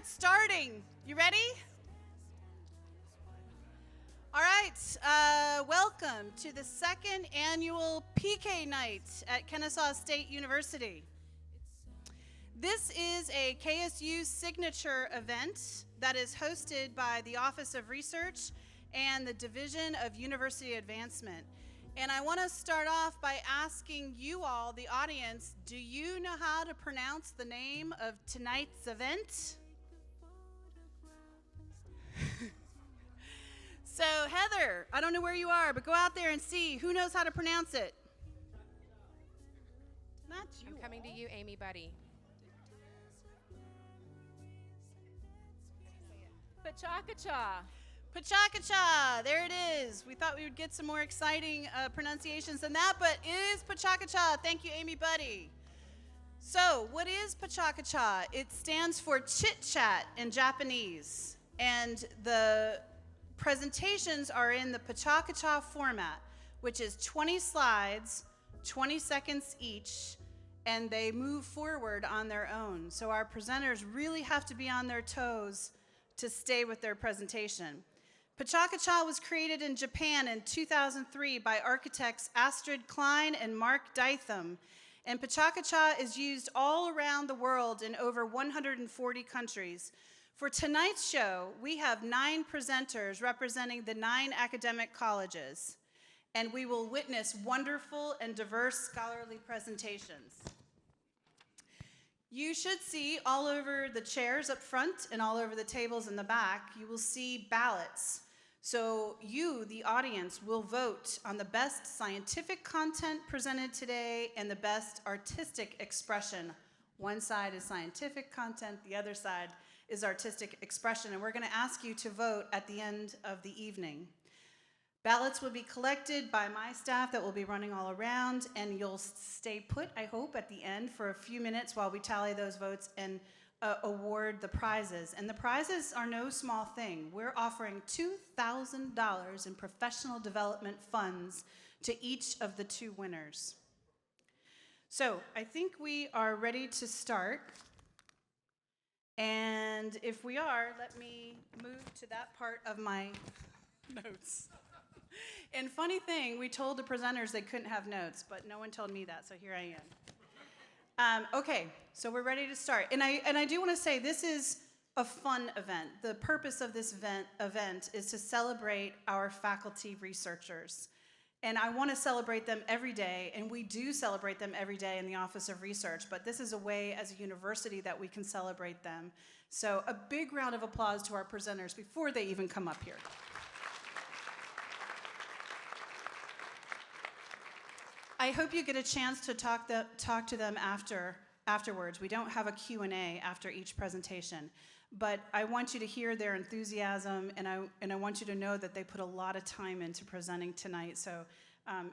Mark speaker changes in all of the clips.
Speaker 1: it's starting. You ready? All right, welcome to the second annual PechaKucha Night at Kennesaw State University. This is a KSU signature event that is hosted by the Office of Research and the Division of University Advancement. And I want to start off by asking you all, the audience, do you know how to pronounce the name of tonight's event? So Heather, I don't know where you are, but go out there and see who knows how to pronounce it. Not you.
Speaker 2: I'm coming to you, Amy Buddy. PechaKucha.
Speaker 1: PechaKucha, there it is. We thought we would get some more exciting pronunciations than that, but it is PechaKucha. Thank you, Amy Buddy. So, what is PechaKucha? It stands for chit chat in Japanese, and the presentations are in the PechaKucha format, which is 20 slides, 20 seconds each, and they move forward on their own. So our presenters really have to be on their toes to stay with their presentation. PechaKucha was created in Japan in 2003 by architects Astrid Klein and Mark Dytham, and PechaKucha is used all around the world in over 140 countries. For tonight's show, we have 9 presenters representing the 9 academic colleges, and we will witness wonderful and diverse scholarly presentations. You should see all over the chairs up front and all over the tables in the back, you will see ballots. So you, the audience, will vote on the best scientific content presented today and the best artistic expression. One side is scientific content, the other side is artistic expression, and we're going to ask you to vote at the end of the evening. Ballots will be collected by my staff that will be running all around, and you'll stay put, I hope, at the end for a few minutes while we tally those votes and award the prizes. And the prizes are no small thing. We're offering $2,000 in professional development funds to each of the 2 winners. So I think we are ready to start. And if we are, let me move to that part of my notes. And funny thing, we told the presenters they couldn't have notes, but no one told me that, so here I am. Okay, so we're ready to start. And I do want to say this is a fun event. The purpose of this event is to celebrate our faculty researchers. And I want to celebrate them every day, and we do celebrate them every day in the Office of Research, but this is a way as a university that we can celebrate them. So a big round of applause to our presenters before they even come up here. I hope you get a chance to talk to them afterwards. We don't have a Q&A after each presentation, but I want you to hear their enthusiasm, and I want you to know that they put a lot of time into presenting tonight, so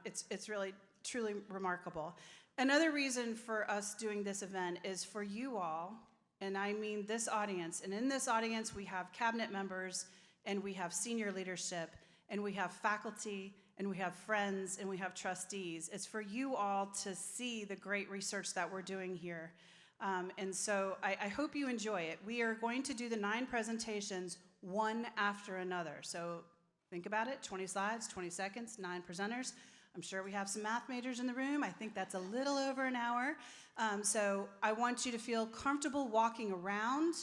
Speaker 1: it's really, truly remarkable. Another reason for us doing this event is for you all, and I mean this audience, and in this audience we have cabinet members, and we have senior leadership, and we have faculty, and we have friends, and we have trustees. It's for you all to see the great research that we're doing here. And so I hope you enjoy it. We are going to do the 9 presentations one after another. So think about it, 20 slides, 20 seconds, 9 presenters. I'm sure we have some math majors in the room. I think that's a little over an hour. So I want you to feel comfortable walking around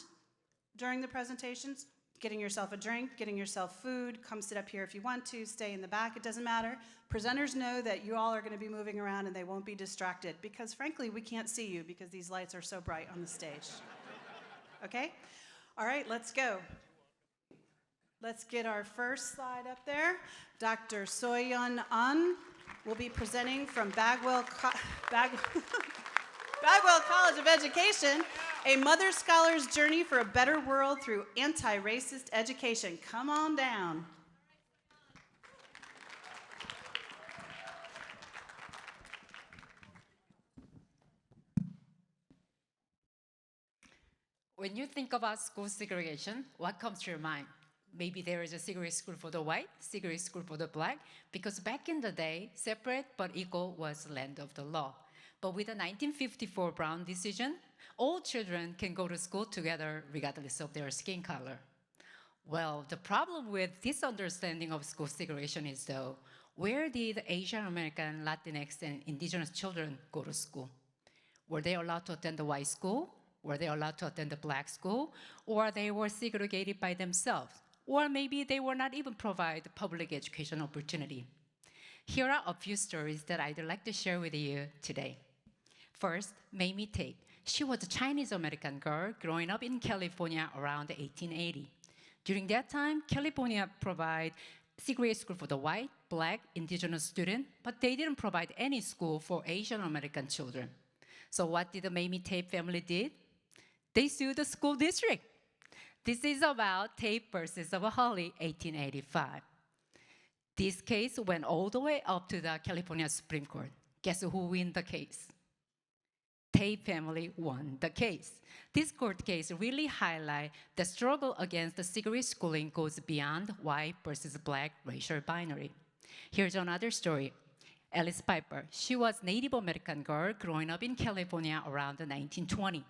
Speaker 1: during the presentations, getting yourself a drink, getting yourself food. Come sit up here if you want to, stay in the back, it doesn't matter. Presenters know that you all are going to be moving around and they won't be distracted because frankly we can't see you because these lights are so bright on the stage. Okay? All right, let's go. Let's get our first slide up there. Dr. Soyeon An will be presenting from Bagwell College of Education, a mother scholar's journey for a better world through anti-racist education. Come on down.
Speaker 3: When you think about school segregation, what comes to your mind? Maybe there is a secret school for the white, secret school for the black, because back in the day, separate but equal was land of the law. But with the 1954 Brown decision, All children can go to school together regardless of their skin color. Well, the problem with this understanding of school segregation is though, where did Asian American, Latinx, and indigenous children go to school? Were they allowed to attend the white school? Were they allowed to attend the black school? Or they were segregated by themselves? Or maybe they were not even provided public education opportunity. Here are a few stories that I'd like to share with you today. First, Mamie Tate. She was a Chinese American girl growing up in California around 1880. During that time, California provided segregated school for the white, black, indigenous students, but they didn't provide any school for Asian American children. So what did the Mamie Tate family did? They sued the school district. This is about Tate versus Holly, 1885. This case went all the way up to the California Supreme Court. Guess who won the case? Tate family won the case. This court case really highlights the struggle against the segregated schooling goes beyond white versus black racial binary. Here's another story. Alice Piper. She was Native American girl growing up in California around 1920.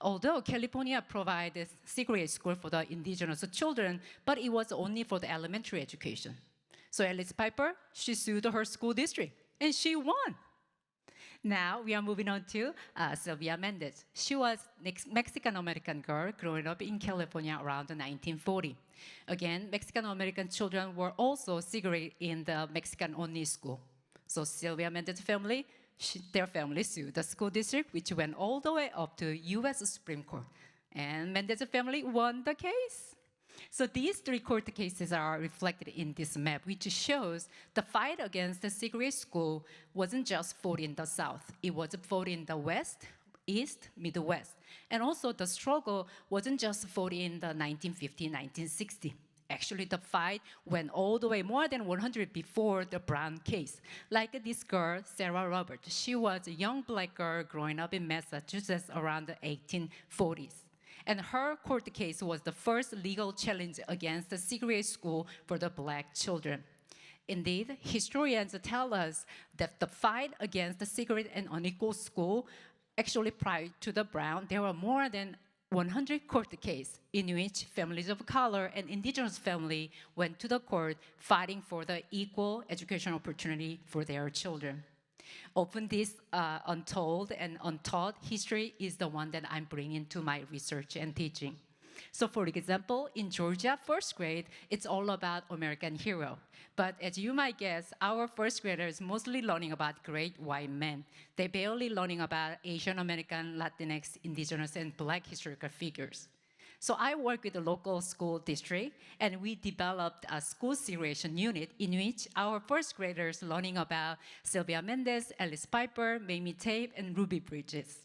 Speaker 3: Although California provided segregated school for the indigenous children, but it was only for the elementary education. So Alice Piper, she sued her school district, and she won. Now we are moving on to Sylvia Mendez. She was a Mexican-American girl growing up in California around 1940. Again, Mexican-American children were also segregated in the Mexican-only school. So Sylvia Mendez's family, their family sued the school district, which went all the way up to U.S. Supreme Court. And Mendez's family won the case. So these three court cases are reflected in this map, which shows the fight against the segregated school wasn't just fought in the South. It was fought in the West, East, Midwest. And also the struggle wasn't just fought in the 1950, 1960. Actually, the fight went all the way more than 100 before the Brown case. Like this girl, Sarah Roberts. She was a young black girl growing up in Massachusetts around the 1840s. And her court case was the first legal challenge against the segregated school for the black children. Indeed, historians tell us that the fight against the segregated and unequal school, actually prior to the Brown, there were more than 100 court cases in which families of color and indigenous families went to the court fighting for the equal education opportunity for their children. Often this untold and untaught history is the one that I'm bringing to my research and teaching. So for example, in Georgia first grade, it's all about American hero. But as you might guess, our first graders mostly learning about great white men. They're barely learning about Asian American, Latinx, indigenous, and black historical figures. So I work with the local school district, and we developed a school segregation unit in which our first graders learning about Sylvia Mendez, Alice Piper, Mamie Tate, and Ruby Bridges.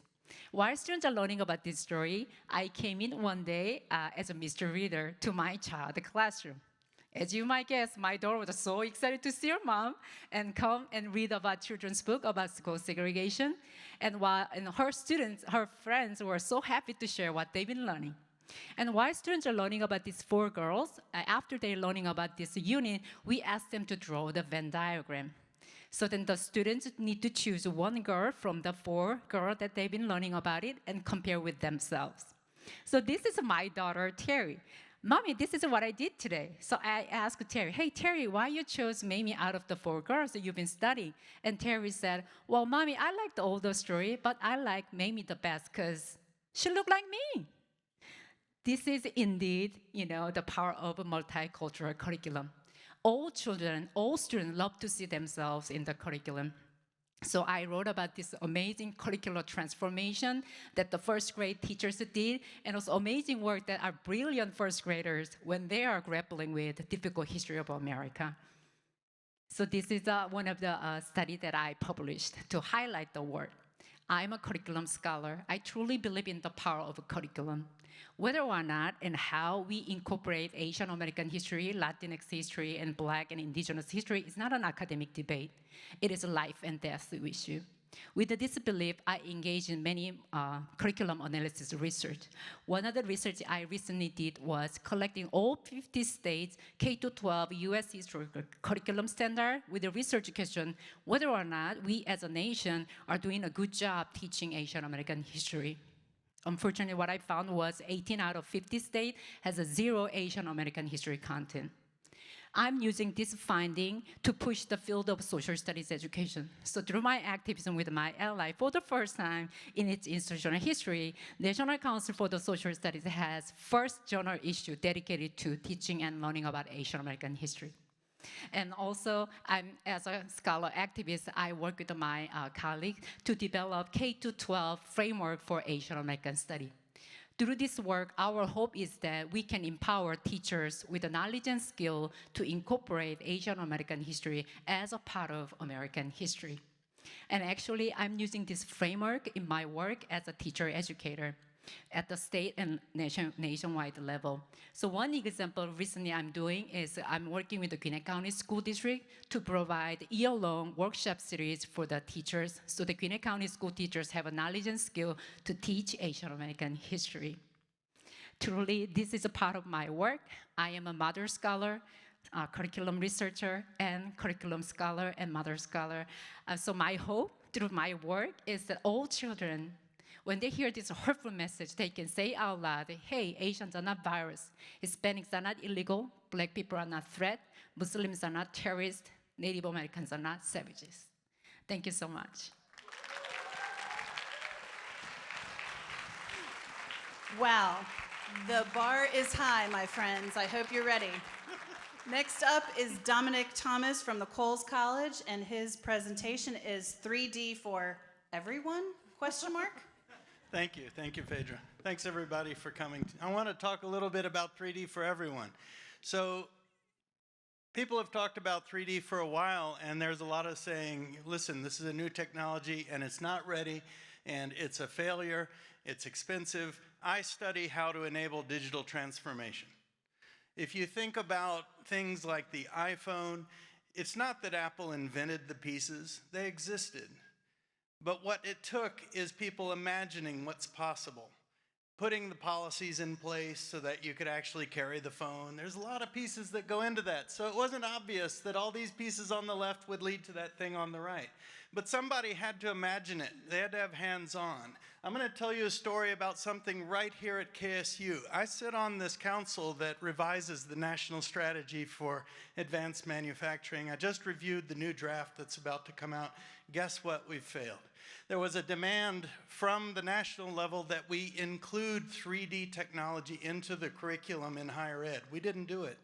Speaker 3: While students are learning about this story, I came in one day as a mystery reader to my child's classroom. As you might guess, my daughter was so excited to see her mom and come and read about children's book about school segregation. And her friends were so happy to share what they've been learning. And while students are learning about these four girls, after they're learning about this unit, we ask them to draw the Venn diagram. So then the students need to choose one girl from the four girls that they've been learning about it and compare with themselves. So this is my daughter, Terry. Mommy, this is what I did today. So I asked Terry, hey, Terry, why you chose Mamie out of the four girls that you've been studying? And Terry said, well, Mommy, I like the older story, but I like Mamie the best because she looked like me. This is indeed, the power of a multicultural curriculum. All children, all students love to see themselves in the curriculum. So I wrote about this amazing curricular transformation that the first grade teachers did, and also amazing work that our brilliant first graders when they are grappling with the difficult history of America. So this is one of the studies that I published to highlight the work. I'm a curriculum scholar. I truly believe in the power of a curriculum. Whether or not and how we incorporate Asian American history, Latinx history, and Black and Indigenous history is not an academic debate. It is a life and death issue. With this belief, I engage in many curriculum analysis research. One of the research I recently did was collecting all 50 states K-12 U.S. historical curriculum standard with a research question whether or not we as a nation are doing a good job teaching Asian American history. unfortunately, what I found was 18 out of 50 states has a 0 Asian American history content. I'm using this finding to push the field of social studies education. So through my activism with my ally, for the first time in its institutional history, National Council for the Social Studies has first journal issue dedicated to teaching and learning about Asian American history. And also, as a scholar activist, I work with my colleagues to develop K-12 framework for Asian American study. Through this work, our hope is that we can empower teachers with the knowledge and skill to incorporate Asian American history as a part of American history. And actually, I'm using this framework in my work as a teacher educator at the state and nationwide level. So one example recently I'm doing is I'm working with the Gwinnett County School District to provide year-long workshop series for the teachers, so the Gwinnett County school teachers have a knowledge and skill to teach Asian American history. Truly, this is a part of my work. I am a mother scholar, curriculum researcher, and curriculum scholar and mother scholar. So my hope through my work is that all children, when they hear this hurtful message, they can say out loud, hey, Asians are not virus, Hispanics are not illegal, Black people are not threat, Muslims are not terrorists, Native Americans are not savages. Thank you so much.
Speaker 1: Wow, the bar is high, my friends. I hope you're ready. Next up is Dominic Thomas from the Coles College, and his presentation is 3D for everyone, question mark?
Speaker 4: Thank you, Phaedra. Thanks everybody for coming. I want to talk a little bit about 3D for everyone. So people have talked about 3D for a while, and there's a lot of saying, listen, this is a new technology and it's not ready and it's a failure, it's expensive. I study how to enable digital transformation. If you think about things like the iPhone, it's not that Apple invented the pieces, they existed. But what it took is people imagining what's possible, putting the policies in place so that you could actually carry the phone. There's a lot of pieces that go into that. So it wasn't obvious that all these pieces on the left would lead to that thing on the right. But somebody had to imagine it. They had to have hands-on. I'm going to tell you a story about something right here at KSU. I sit on this council that revises the national strategy for advanced manufacturing. I just reviewed the new draft that's about to come out. Guess what? We've failed. There was a demand from the national level that we include 3D technology into the curriculum in higher ed. We didn't do it.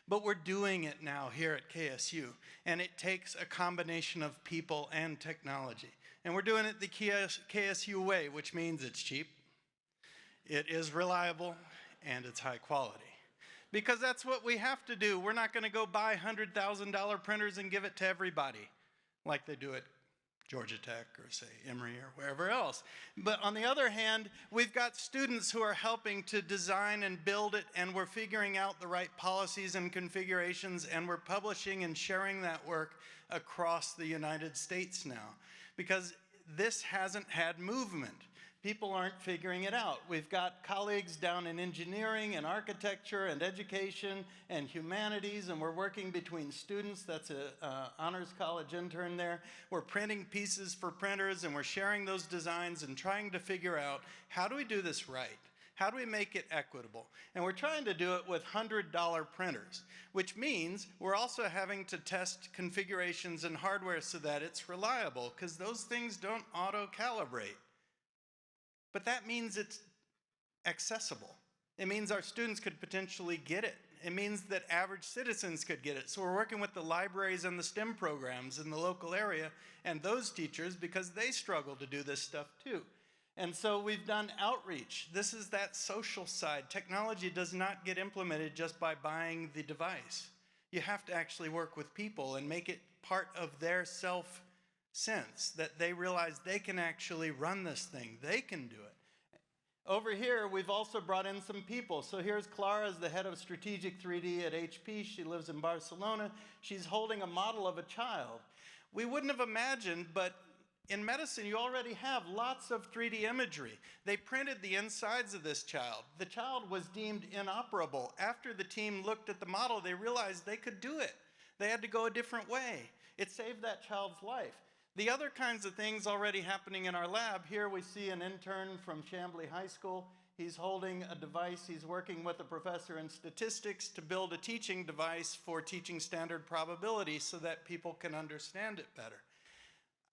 Speaker 4: But we're doing it now here at KSU, and it takes a combination of people and technology. And we're doing it the KSU way, which means it's cheap, it is reliable, and it's high quality. Because that's what we have to do. We're not going to go buy $100,000 printers and give it to everybody like they do at Georgia Tech or say Emory or wherever else. But on the other hand, we've got students who are helping to design and build it, and we're figuring out the right policies and configurations, and we're publishing and sharing that work across the United States now. Because this hasn't had movement. People aren't figuring it out. We've got colleagues down in engineering and architecture and education and humanities, and we're working between students. That's an honors college intern there. We're printing pieces for printers, and we're sharing those designs and trying to figure out, how do we do this right? How do we make it equitable? And we're trying to do it with $100 printers, which means we're also having to test configurations and hardware so that it's reliable, because those things don't auto-calibrate. But that means it's accessible. It means our students could potentially get it. It means that average citizens could get it. So we're working with the libraries and the STEM programs in the local area and those teachers, because they struggle to do this stuff too. And so we've done outreach. This is that social side. Technology does not get implemented just by buying the device. You have to actually work with people and make it part of their self-sense, that they realize they can actually run this thing. They can do it. Over here, we've also brought in some people. So here's Clara, as the head of Strategic 3D at HP. She lives in Barcelona. She's holding a model of a child. We wouldn't have imagined, but in medicine, you already have lots of 3D imagery. They printed the insides of this child. The child was deemed inoperable. After the team looked at the model, they realized they could do it. They had to go a different way. It saved that child's life. The other kinds of things already happening in our lab, here we see an intern from Chambly High School. He's holding a device. He's working with a professor in statistics to build a teaching device for teaching standard probability so that people can understand it better.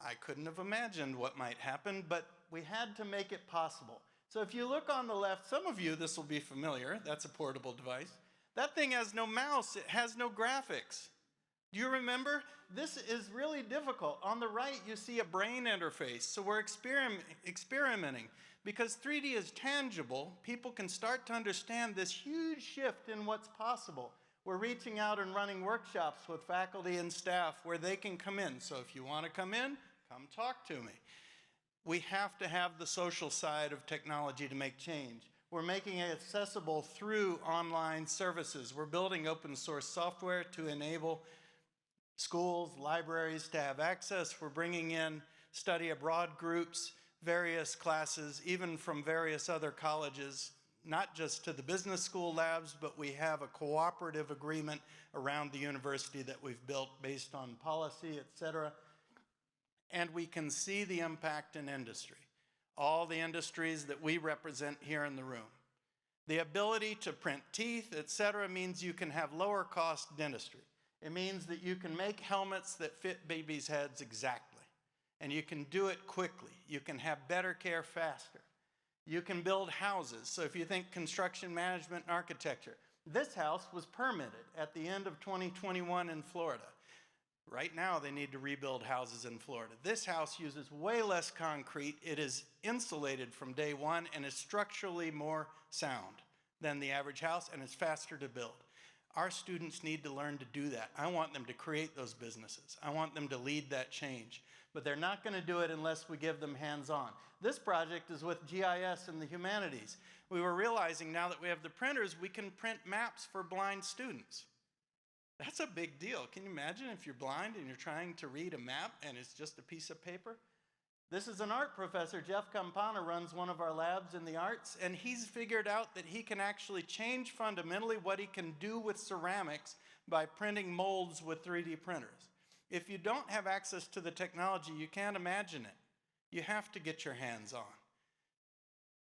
Speaker 4: I couldn't have imagined what might happen, but we had to make it possible. So if you look on the left, some of you, this will be familiar. That's a portable device. That thing has no mouse. It has no graphics. Do you remember? This is really difficult. On the right, you see a brain interface. So we're experimenting. Because 3D is tangible, people can start to understand this huge shift in what's possible. We're reaching out and running workshops with faculty and staff where they can come in. So if you want to come in, come talk to me. We have to have the social side of technology to make change. We're making it accessible through online services. We're building open source software to enable schools, libraries to have access. We're bringing in study abroad groups, various classes, even from various other colleges, not just to the business school labs, but we have a cooperative agreement around the university that we've built based on policy, et cetera. And we can see the impact in industry, all the industries that we represent here in the room. The ability to print teeth, et cetera, means you can have lower cost dentistry. It means that you can make helmets that fit babies' heads exactly. And you can do it quickly. You can have better care faster. You can build houses. So if you think construction management and architecture, this house was permitted at the end of 2021 in Florida. Right now, they need to rebuild houses in Florida. This house uses way less concrete. It is insulated from day one and is structurally more sound than the average house, and it's faster to build. Our students need to learn to do that. I want them to create those businesses. I want them to lead that change. But they're not going to do it unless we give them hands-on. This project is with GIS and the humanities. We were realizing now that we have the printers, we can print maps for blind students. That's a big deal. Can you imagine if you're blind and you're trying to read a map and it's just a piece of paper? This is an art professor. Jeff Campana runs one of our labs in the arts, and he's figured out that he can actually change fundamentally what he can do with ceramics by printing molds with 3D printers. If you don't have access to the technology, you can't imagine it. You have to get your hands on.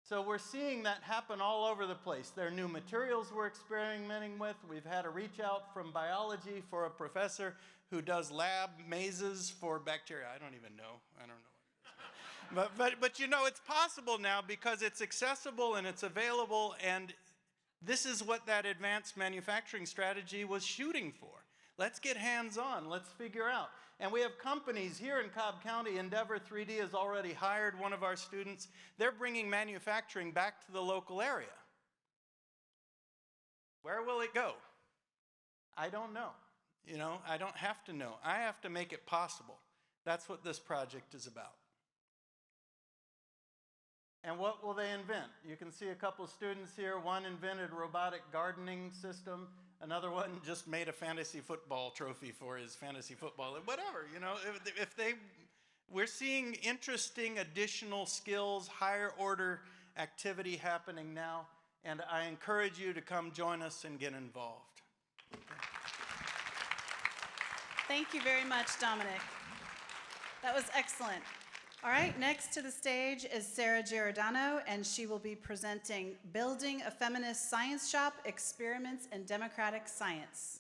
Speaker 4: So we're seeing that happen all over the place. There are new materials we're experimenting with. We've had a reach out from biology for a professor who does lab mazes for bacteria. I don't even know. I don't know. But you know, it's possible now because it's accessible and it's available, and this is what that advanced manufacturing strategy was shooting for. Let's get hands-on. Let's figure out. And we have companies here in Cobb County. Endeavor 3D has already hired one of our students. They're bringing manufacturing back to the local area. Where will it go? I don't know. You know, I don't have to know. I have to make it possible. That's what this project is about. And what will they invent? You can see a couple of students here. One invented a robotic gardening system. Another one just made a fantasy football trophy for his fantasy football. Whatever, you know, we're seeing interesting additional skills, higher order activity happening now. And I encourage you to come join us and get involved.
Speaker 1: Thank you very much, Dominic. That was excellent. All right, next to the stage is Sarah Giordano, and she will be presenting Building a Feminist Science Shop, Experiments in Democratic Science.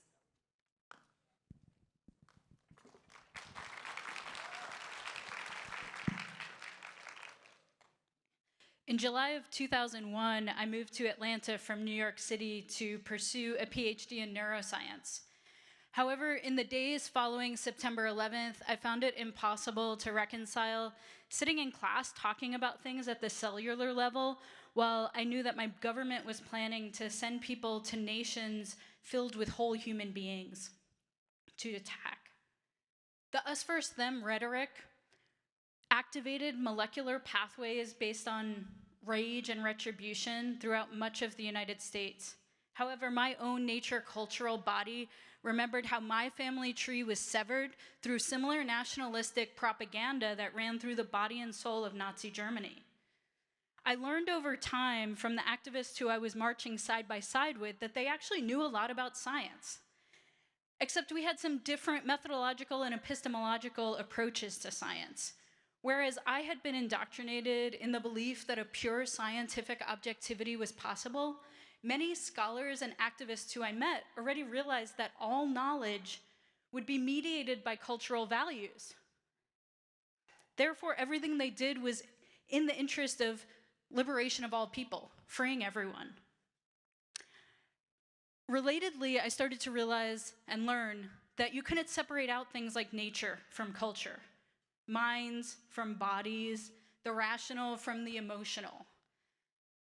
Speaker 5: In July of 2001, I moved to Atlanta from New York City to pursue a PhD in neuroscience. However, in the days following September 11th, I found it impossible to reconcile sitting in class talking about things at the cellular level while I knew that my government was planning to send people to nations filled with whole human beings to attack. The us versus them rhetoric activated molecular pathways based on rage and retribution throughout much of the United States. However, my own nature cultural body remembered how my family tree was severed through similar nationalistic propaganda that ran through the body and soul of Nazi Germany. I learned over time from the activists who I was marching side by side with that they actually knew a lot about science. except we had some different methodological and epistemological approaches to science. Whereas I had been indoctrinated in the belief that a pure scientific objectivity was possible, many scholars and activists who I met already realized that all knowledge would be mediated by cultural values. Therefore, everything they did was in the interest of liberation of all people, freeing everyone. Relatedly, I started to realize and learn that you couldn't separate out things like nature from culture, minds from bodies, the rational from the emotional.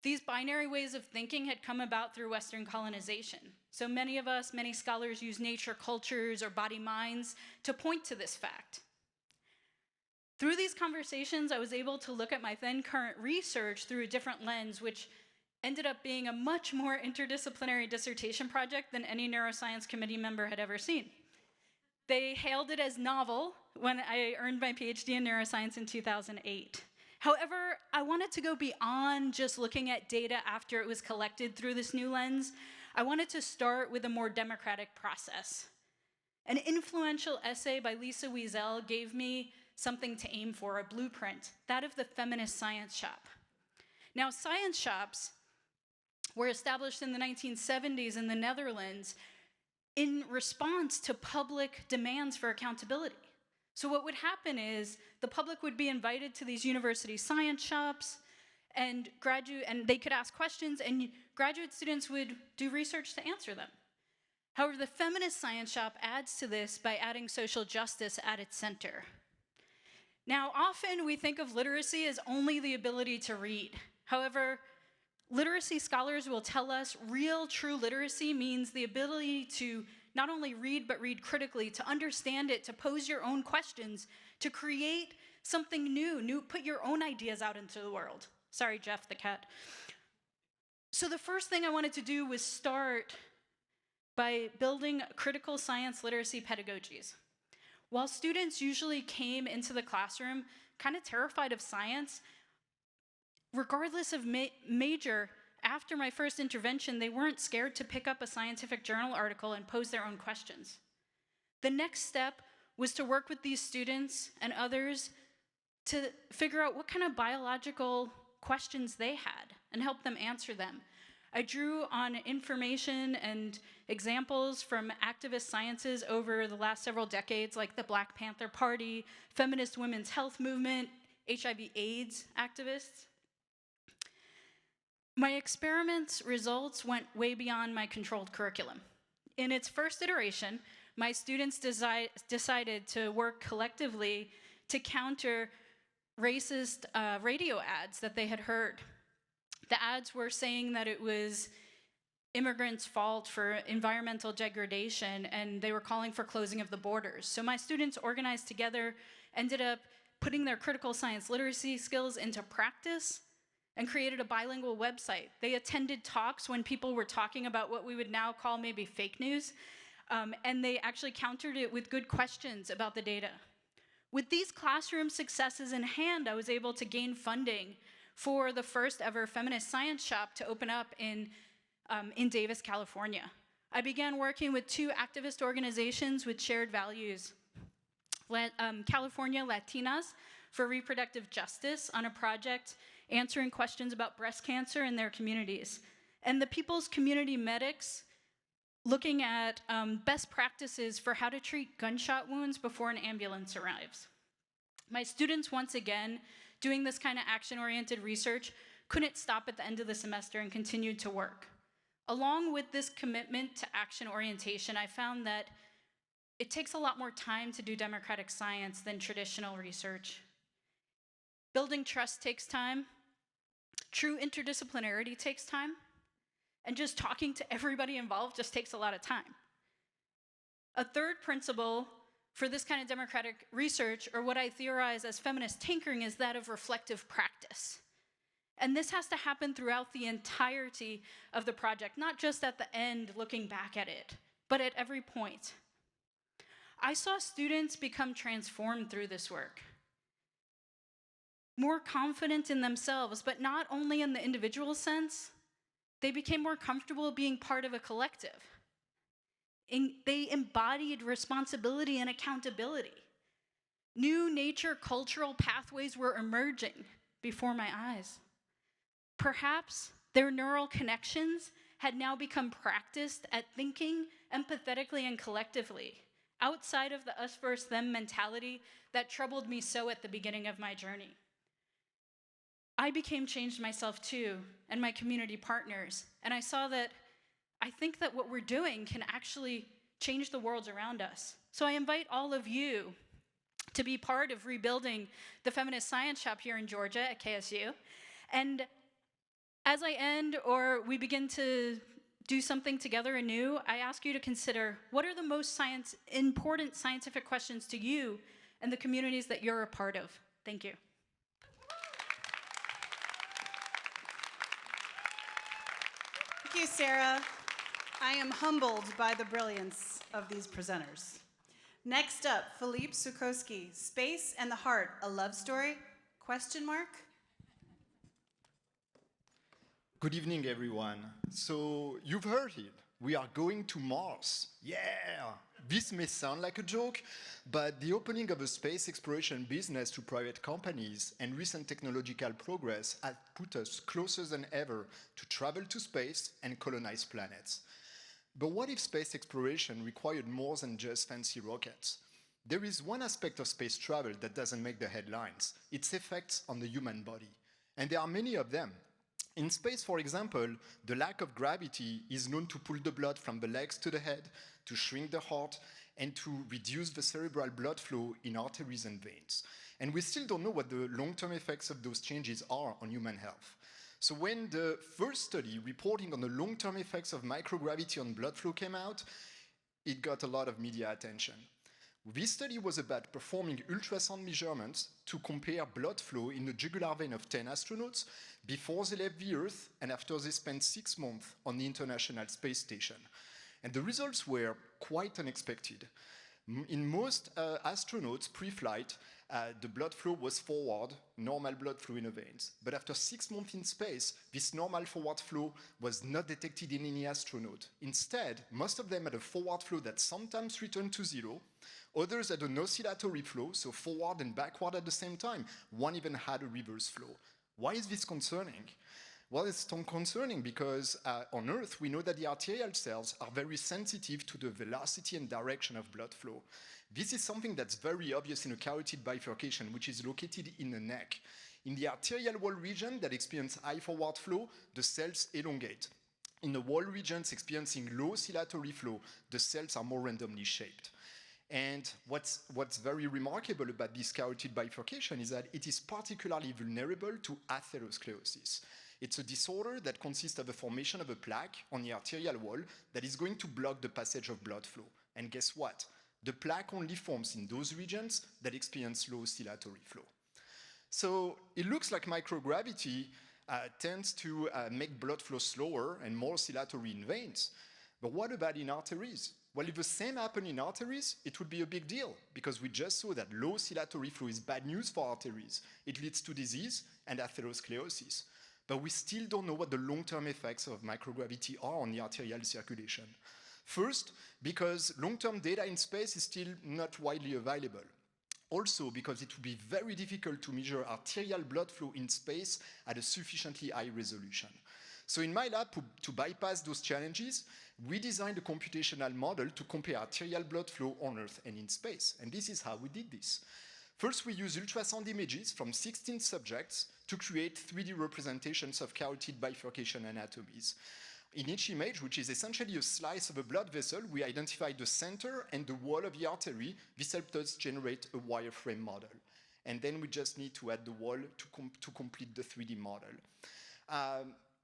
Speaker 5: These binary ways of thinking had come about through Western colonization. So many of us, many scholars use nature cultures or body minds to point to this fact. Through these conversations, I was able to look at my then current research through a different lens, which ended up being a much more interdisciplinary dissertation project than any neuroscience committee member had ever seen. They hailed it as novel when I earned my PhD in neuroscience in 2008. However, I wanted to go beyond just looking at data after it was collected through this new lens. I wanted to start with a more democratic process. An influential essay by Lisa Wiesel gave me something to aim for, a blueprint, that of the feminist science shop. Now, science shops were established in the 1970s in the Netherlands in response to public demands for accountability. So what would happen is the public would be invited to these university science shops, and they could ask questions, and graduate students would do research to answer them. However, the feminist science shop adds to this by adding social justice at its center. Now, often we think of literacy as only the ability to read. However, literacy scholars will tell us real, true literacy means the ability to not only read, but read critically, to understand it, to pose your own questions, to create something new, put your own ideas out into the world. Sorry, Jeff, the cat. So the first thing I wanted to do was start by building critical science literacy pedagogies. While students usually came into the classroom kind of terrified of science, regardless of major, after my first intervention, they weren't scared to pick up a scientific journal article and pose their own questions. The next step was to work with these students and others to figure out what kind of biological questions they had and help them answer them. I drew on information and examples from activist sciences over the last several decades, like the Black Panther Party, feminist women's health movement, HIV/AIDS activists. My experiments' results went way beyond my controlled curriculum. In its first iteration, my students decided to work collectively to counter racist radio ads that they had heard. The ads were saying that it was immigrants' fault for environmental degradation, and they were calling for closing of the borders. So my students organized together, ended up putting their critical science literacy skills into practice, and created a bilingual website. They attended talks when people were talking about what we would now call maybe fake news, and they actually countered it with good questions about the data. With these classroom successes in hand, I was able to gain funding for the first ever feminist science shop to open up in Davis, California. I began working with two activist organizations with shared values. California Latinas for Reproductive Justice on a project answering questions about breast cancer in their communities. And the People's Community Medics looking at best practices for how to treat gunshot wounds before an ambulance arrives. My students, once again, doing this kind of action-oriented research, couldn't stop at the end of the semester and continued to work. Along with this commitment to action orientation, I found that it takes a lot more time to do democratic science than traditional research. Building trust takes time. True interdisciplinarity takes time. And just talking to everybody involved just takes a lot of time. A third principle for this kind of democratic research, or what I theorize as feminist tinkering, is that of reflective practice. And this has to happen throughout the entirety of the project, not just at the end looking back at it, but at every point. I saw students become transformed through this work. More confident in themselves, but not only in the individual sense, they became more comfortable being part of a collective. They embodied responsibility and accountability. New nature cultural pathways were emerging before my eyes. Perhaps their neural connections had now become practiced at thinking empathetically and collectively, outside of the us versus them mentality that troubled me so at the beginning of my journey. I became changed myself too, and my community partners, and I saw that I think that what we're doing can actually change the world around us. So I invite all of you to be part of rebuilding the Feminist Science Shop here in Georgia at KSU. And as I end or we begin to do something together anew, I ask you to consider, what are the most important scientific questions to you and the communities that you're a part of? Thank you.
Speaker 1: Thank you, Sarah. I am humbled by the brilliance of these presenters. Next up, Philippe Sucosky, Space and the Heart, a Love Story? Question mark?
Speaker 6: Good evening, everyone. So you've heard it. We are going to Mars. Yeah! This may sound like a joke, but the opening of a space exploration business to private companies and recent technological progress have put us closer than ever to travel to space and colonize planets. But what if space exploration required more than just fancy rockets? There is one aspect of space travel that doesn't make the headlines: its effects on the human body. And there are many of them. In space, for example, the lack of gravity is known to pull the blood from the legs to the head, to shrink the heart, and to reduce the cerebral blood flow in arteries and veins. And we still don't know what the long-term effects of those changes are on human health. So when the first study reporting on the long-term effects of microgravity on blood flow came out, it got a lot of media attention. This study was about performing ultrasound measurements to compare blood flow in the jugular vein of 10 astronauts before they left the Earth and after they spent 6 months on the International Space Station. And the results were quite unexpected. In most astronauts pre-flight, the blood flow was forward, normal blood flow in the veins. But after 6 months in space, this normal forward flow was not detected in any astronaut. Instead, most of them had a forward flow that sometimes returned to zero. Others had an oscillatory flow, so forward and backward at the same time. One even had a reverse flow. Why is this concerning? Well, it's concerning because on Earth, we know that the arterial cells are very sensitive to the velocity and direction of blood flow. This is something that's very obvious in a carotid bifurcation, which is located in the neck. In the arterial wall region that experience high forward flow, the cells elongate. In the wall regions experiencing low oscillatory flow, the cells are more randomly shaped. And what's very remarkable about this carotid bifurcation is that it is particularly vulnerable to atherosclerosis. It's a disorder that consists of the formation of a plaque on the arterial wall that is going to block the passage of blood flow. And guess what? The plaque only forms in those regions that experience low oscillatory flow. So it looks like microgravity tends to make blood flow slower and more oscillatory in veins. But what about in arteries? Well, if the same happened in arteries, it would be a big deal, because we just saw that low oscillatory flow is bad news for arteries. It leads to disease and atherosclerosis. But we still don't know what the long-term effects of microgravity are on the arterial circulation. First, because long-term data in space is still not widely available. Also, because it would be very difficult to measure arterial blood flow in space at a sufficiently high resolution. So in my lab, to bypass those challenges, we designed a computational model to compare arterial blood flow on Earth and in space. And this is how we did this. First, we used ultrasound images from 16 subjects to create 3D representations of carotid bifurcation anatomies. In each image, which is essentially a slice of a blood vessel, we identified the center and the wall of the artery. This helped us generate a wireframe model. And then we just need to add the wall to complete the 3D model.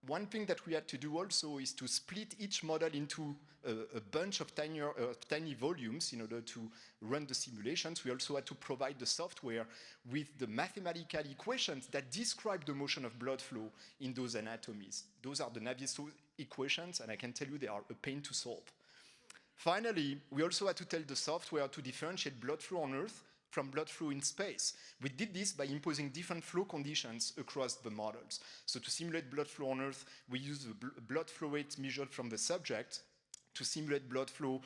Speaker 6: One thing that we had to do also is to split each model into a bunch of tiny volumes in order to run the simulations. We also had to provide the software with the mathematical equations that describe the motion of blood flow in those anatomies. Those are the Navier-Stokes equations, and I can tell you they are a pain to solve. Finally, we also had to tell the software to differentiate blood flow on Earth from blood flow in space. We did this by imposing different flow conditions across the models. So to simulate blood flow on Earth, we used the blood flow rate measured from the subject to simulate blood flow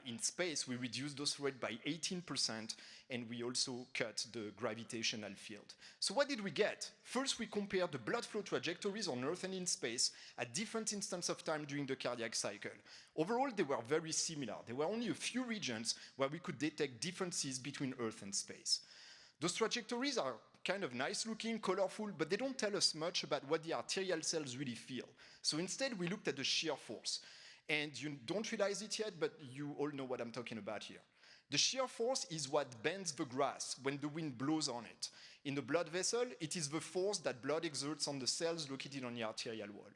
Speaker 6: in space, we reduced dose rate by 18%, and we also cut the gravitational field. So what did we get? First, we compared the blood flow trajectories on Earth and in space at different instants of time during the cardiac cycle. Overall, they were very similar. There were only a few regions where we could detect differences between Earth and space. Those trajectories are kind of nice looking, colorful, but they don't tell us much about what the arterial cells really feel. So instead, we looked at the shear force. And you don't realize it yet, but you all know what I'm talking about here. The shear force is what bends the grass when the wind blows on it. In the blood vessel, it is the force that blood exerts on the cells located on the arterial wall.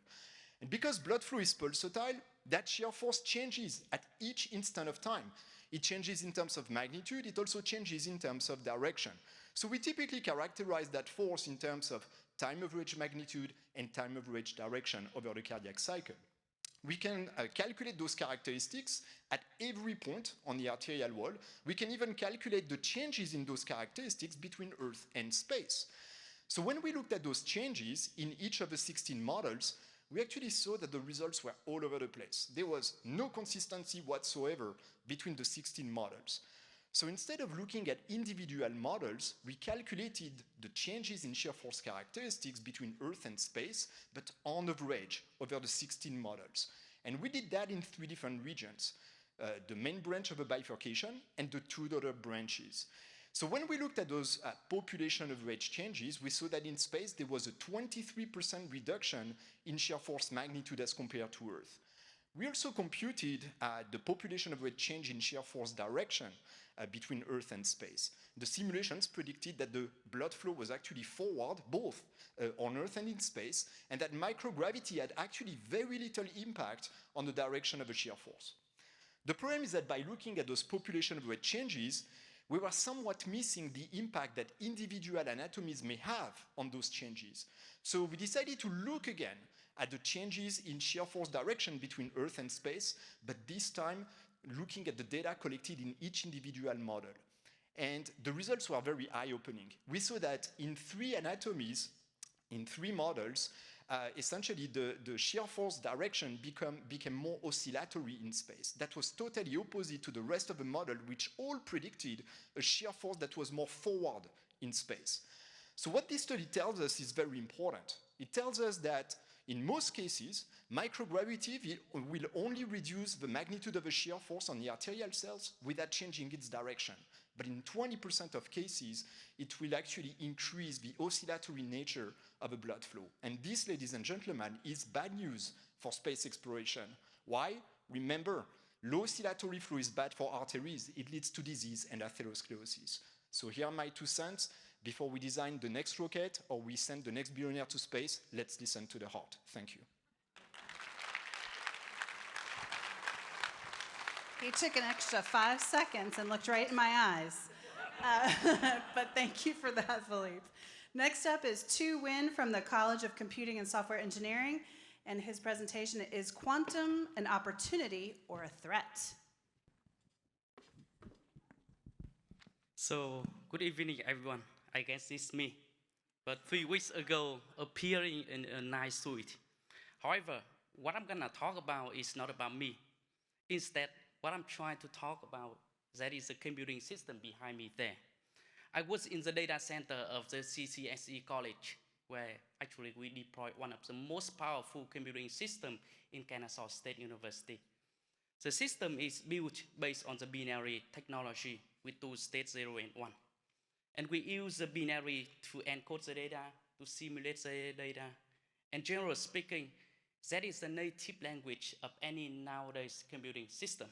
Speaker 6: And because blood flow is pulsatile, that shear force changes at each instant of time. It changes in terms of magnitude, it also changes in terms of direction. So we typically characterize that force in terms of time average magnitude and time average direction over the cardiac cycle. We can calculate those characteristics at every point on the arterial wall. We can even calculate the changes in those characteristics between Earth and space. So when we looked at those changes in each of the 16 models, we actually saw that the results were all over the place. There was no consistency whatsoever between the 16 models. So instead of looking at individual models, we calculated the changes in shear force characteristics between Earth and space, but on average over the 16 models. And we did that in 3 different regions, the main branch of a bifurcation and the 2 other branches. So when we looked at those population average changes, we saw that in space there was a 23% reduction in shear force magnitude as compared to Earth. We also computed the population average change in shear force direction between Earth and space. The simulations predicted that the blood flow was actually forward, both on Earth and in space, and that microgravity had actually very little impact on the direction of the shear force. The problem is that by looking at those population average changes, we were somewhat missing the impact that individual anatomies may have on those changes. So we decided to look again at the changes in shear force direction between Earth and space, but this time looking at the data collected in each individual model. And the results were very eye-opening. We saw that in 3 anatomies, in 3 models, essentially the shear force direction became more oscillatory in space. That was totally opposite to the rest of the model, which all predicted a shear force that was more forward in space. So what this study tells us is very important. It tells us that in most cases, microgravity will only reduce the magnitude of a shear force on the arterial cells without changing its direction. But in 20% of cases, it will actually increase the oscillatory nature of a blood flow. And this, ladies and gentlemen, is bad news for space exploration. Why? Remember, low oscillatory flow is bad for arteries. It leads to disease and atherosclerosis. So here are my 2 cents. Before we design the next rocket or we send the next billionaire to space, let's listen to the heart. Thank you.
Speaker 1: He took an extra 5 seconds and looked right in my eyes. But thank you for that, Philippe. Next up is Tu Nguyen from the College of Computing and Software Engineering, and his presentation is Quantum, an Opportunity or a Threat?
Speaker 7: So, good evening, everyone. I guess it's me. But 3 weeks ago, appearing in a nice suit. However, what I'm gonna talk about is not about me. Instead, what I'm trying to talk about, that is the computing system behind me there. I was in the data center of the CCSE College, where actually we deployed one of the most powerful computing systems in Kennesaw State University. The system is built based on the binary technology with 2 states, 0 and 1. And we use the binary to encode the data, to simulate the data. And generally speaking, that is the native language of any nowadays computing system.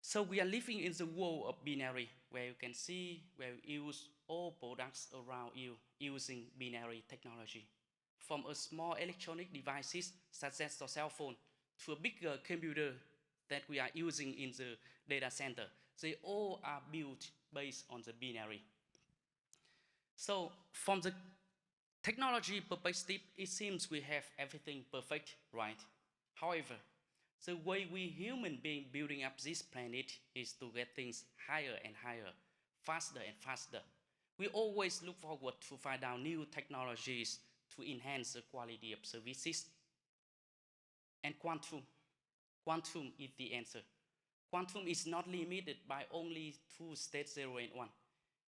Speaker 7: So we are living in the world of binary, where you can see, where you use all products around you using binary technology. From a small electronic devices, such as the cell phone, to a bigger computer that we are using in the data center. They all are built based on the binary. So from the technology perspective, it seems we have everything perfect, right? However, the way we human beings building up this planet is to get things higher and higher, faster and faster. We always look forward to find out new technologies to enhance the quality of services. And quantum, quantum is the answer. Quantum is not limited by only two states, 0 and 1.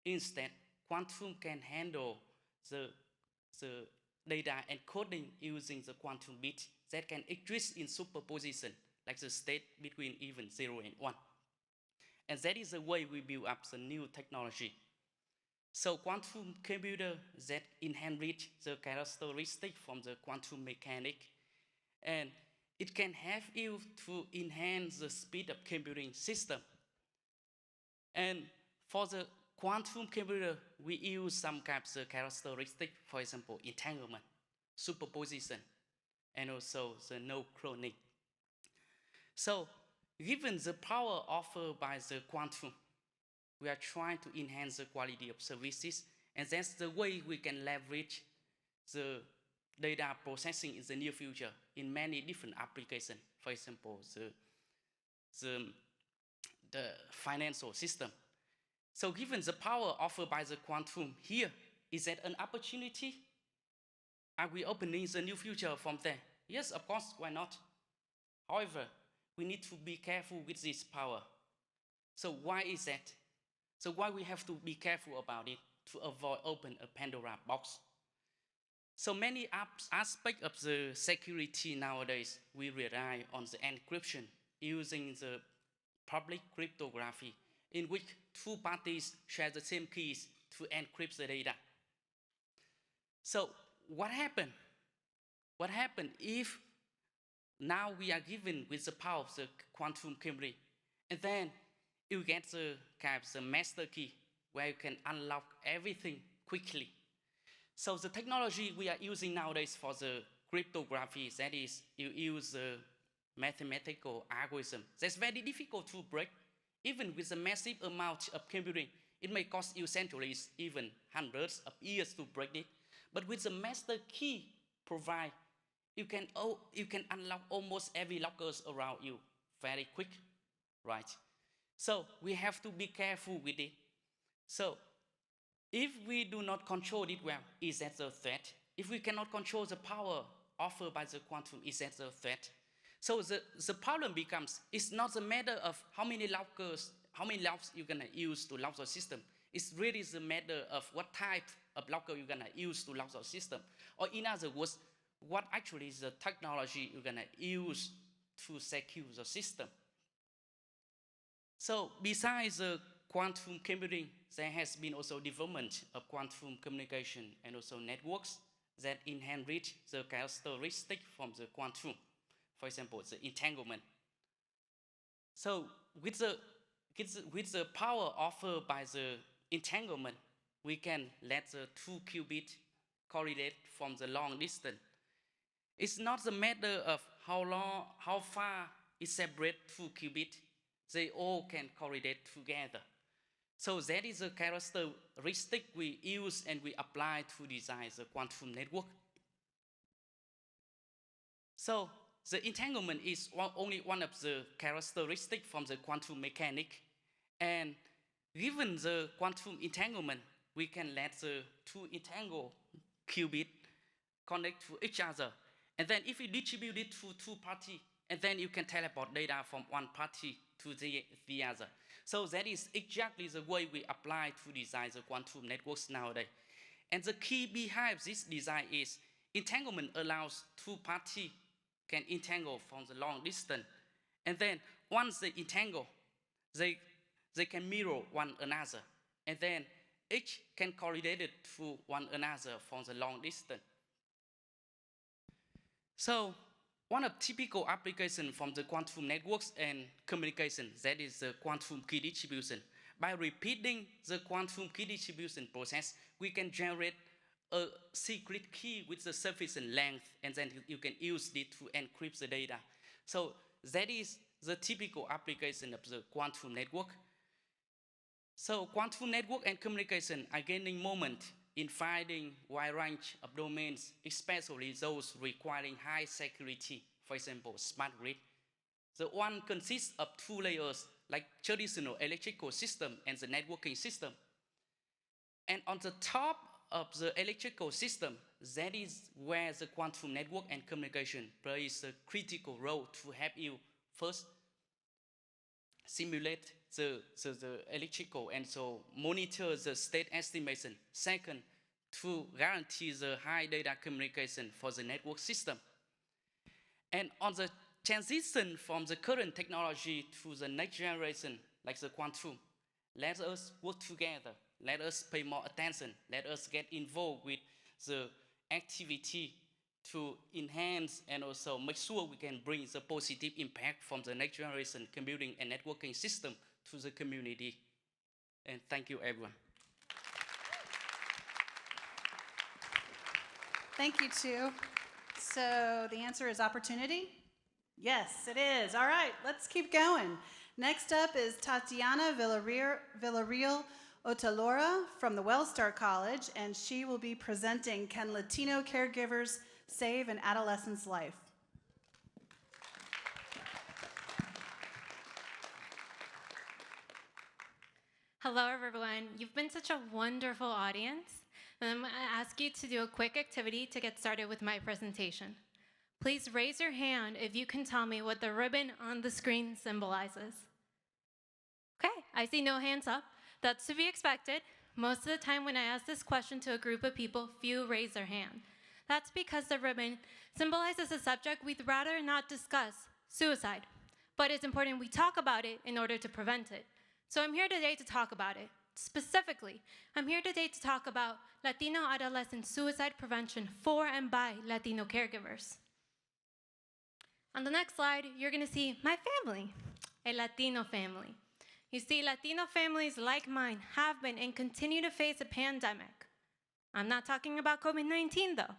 Speaker 7: Instead, quantum can handle the data encoding using the quantum bit that can exist in superposition, like the state between even 0 and 1. And that is the way we build up the new technology. So quantum computer that inherit the characteristic from the quantum mechanic, and it can help you to enhance the speed of computing system. And for the quantum computer, we use some kinds of characteristic, for example, entanglement, superposition, and also the node cloning. So given the power offered by the quantum, we are trying to enhance the quality of services, and that's the way we can leverage the data processing in the near future in many different applications. For example, the financial system. So given the power offered by the quantum here, is that an opportunity? Are we opening the new future from there? Yes, of course, why not? However, we need to be careful with this power. So why is that? So why we have to be careful about it to avoid open a Pandora box? So many aspects of the security nowadays, we rely on the encryption using the public cryptography, in which two parties share the same keys to encrypt the data. So what happened? What happened if now we are given with the power of the quantum computing, and then you get the kind of the master key where you can unlock everything quickly. So the technology we are using nowadays for the cryptography, that is, you use the mathematical algorithm. That's very difficult to break. Even with a massive amount of computing, it may cost you centuries, even hundreds of years to break it. But with the master key provide, you can unlock almost every lockers around you very quick, right? So we have to be careful with it. So if we do not control it well, is that a threat? If we cannot control the power offered by the quantum, is that a threat? So the problem becomes, it's not a matter of how many locks you're gonna use to lock the system. It's really the matter of what type of locker you're gonna use to lock the system. Or in other words, what actually is the technology you're gonna use to secure the system. So besides the quantum computing, there has been also development of quantum communication and also networks that inherit the characteristic from the quantum. For example, the entanglement. So with the power offered by the entanglement, we can let the two qubits correlate from the long distance. It's not the matter of how far it separates two qubits. They all can correlate together. So that is a characteristic we use and we apply to design the quantum network. So the entanglement is only one of the characteristics from the quantum mechanic. And given the quantum entanglement, we can let the two entangled qubits connect to each other. And then if you distribute it to two parties, and then you can teleport data from one party to the other. So that is exactly the way we apply to design the quantum networks nowadays. And the key behind this design is entanglement allows two parties can entangle from the long distance. And then once they entangle, they can mirror one another. And then each can correlate it to one another from the long distance. So one of typical applications from the quantum networks and communication, that is the quantum key distribution. By repeating the quantum key distribution process, we can generate a secret key with the sufficient length, and then you can use it to encrypt the data. So that is the typical application of the quantum network. So quantum network and communication are gaining moment in finding wide range of domains, especially those requiring high security, for example, smart grid. The one consists of two layers, like traditional electrical system and the networking system. And on the top of the electrical system, that is where the quantum network and communication plays a critical role to help you First, simulate the electrical and so monitor the state estimation. Second, to guarantee the high data communication for the network system. And on the transition from the current technology to the next generation, like the quantum, let us work together. Let us pay more attention. Let us get involved with the activity to enhance and also make sure we can bring the positive impact from the next generation computing and networking system to the community. And thank you, everyone.
Speaker 1: Thank you, too. So the answer is opportunity? Yes, it is. All right, let's keep going. Next up is Tatiana Villarreal Otalora from the Wellstar College, and she will be presenting Can Latino Caregivers Save an Adolescent's Life?
Speaker 8: Hello, everyone. You've been such a wonderful audience, and I'm going to ask you to do a quick activity to get started with my presentation. Please raise your hand if you can tell me what the ribbon on the screen symbolizes. Okay, I see no hands up. That's to be expected. Most of the time when I ask this question to a group of people, few raise their hand. That's because the ribbon symbolizes a subject we'd rather not discuss, suicide. But it's important we talk about it in order to prevent it. So I'm here today to talk about it. Specifically, I'm here today to talk about Latino adolescent suicide prevention for and by Latino caregivers. On the next slide, you're going to see my family, a Latino family. You see, Latino families like mine have been and continue to face a pandemic. I'm not talking about COVID-19, though.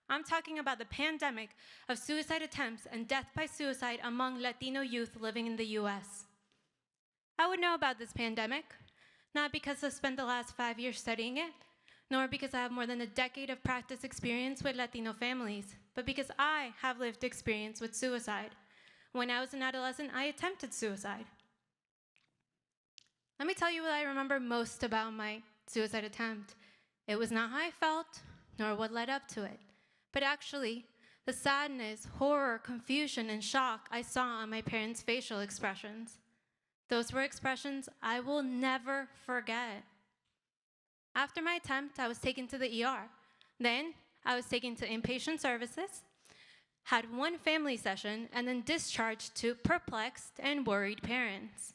Speaker 8: I'm talking about the pandemic of suicide attempts and death by suicide among Latino youth living in the US. I would know about this pandemic, not because I've spent the last 5 years studying it, nor because I have more than a decade of practice experience with Latino families, but because I have lived experience with suicide. When I was an adolescent, I attempted suicide. Let me tell you what I remember most about my suicide attempt. It was not how I felt, nor what led up to it, but actually the sadness, horror, confusion, and shock I saw on my parents' facial expressions. Those were expressions I will never forget. After my attempt, I was taken to the ER. Then, I was taken to inpatient services, had one family session, and then discharged to perplexed and worried parents.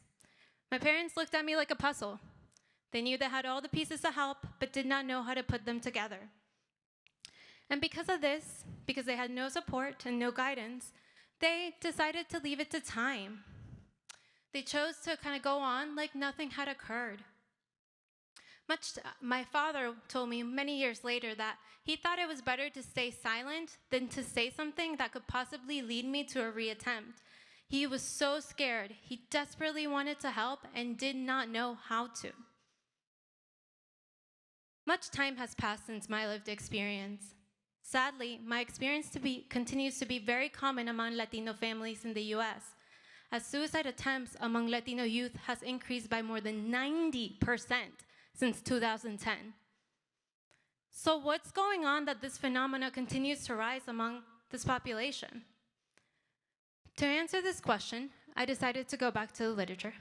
Speaker 8: My parents looked at me like a puzzle. They knew they had all the pieces to help, but did not know how to put them together. And because of this, because they had no support and no guidance, they decided to leave it to time. They chose to kind of go on like nothing had occurred. My father told me many years later that he thought it was better to stay silent than to say something that could possibly lead me to a reattempt. He was so scared. He desperately wanted to help and did not know how to. Much time has passed since my lived experience. Sadly, my experience continues to be very common among Latino families in the US, as suicide attempts among Latino youth has increased by more than 90% since 2010. So what's going on that this phenomena continues to rise among this population? To answer this question, I decided to go back to the literature.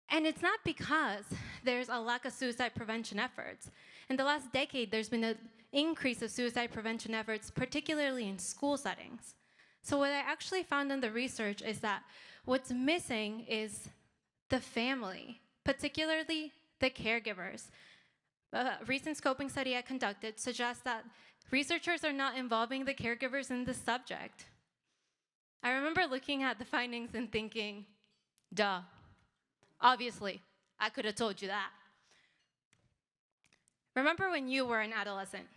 Speaker 8: And it's not because there's a lack of suicide prevention efforts. In the last decade, there's been an increase of suicide prevention efforts, particularly in school settings. So what I actually found in the research is that what's missing is the family, particularly the caregivers. A recent scoping study I conducted suggests that researchers are not involving the caregivers in this subject. I remember looking at the findings and thinking, duh, obviously, I could have told you that. Remember when you were an adolescent?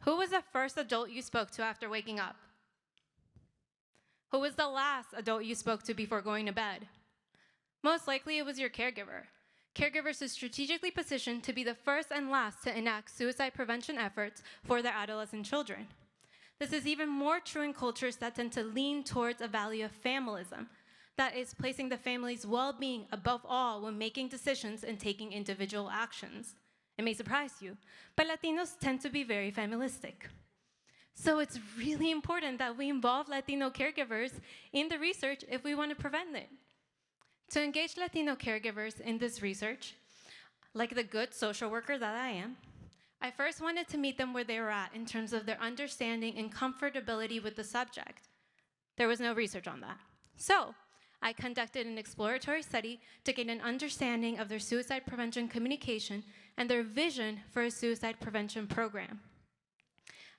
Speaker 8: Who was the first adult you spoke to after waking up? Who was the last adult you spoke to before going to bed? Most likely it was your caregiver. Caregivers are strategically positioned to be the first and last to enact suicide prevention efforts for their adolescent children. This is even more true in cultures that tend to lean towards a value of familism, that is, placing the family's well-being above all when making decisions and taking individual actions. It may surprise you, but Latinos tend to be very familistic. So it's really important that we involve Latino caregivers in the research if we want to prevent it. To engage Latino caregivers in this research, like the good social worker that I am, I first wanted to meet them where they were at in terms of their understanding and comfortability with the subject. There was no research on that. So I conducted an exploratory study to gain an understanding of their suicide prevention communication and their vision for a suicide prevention program.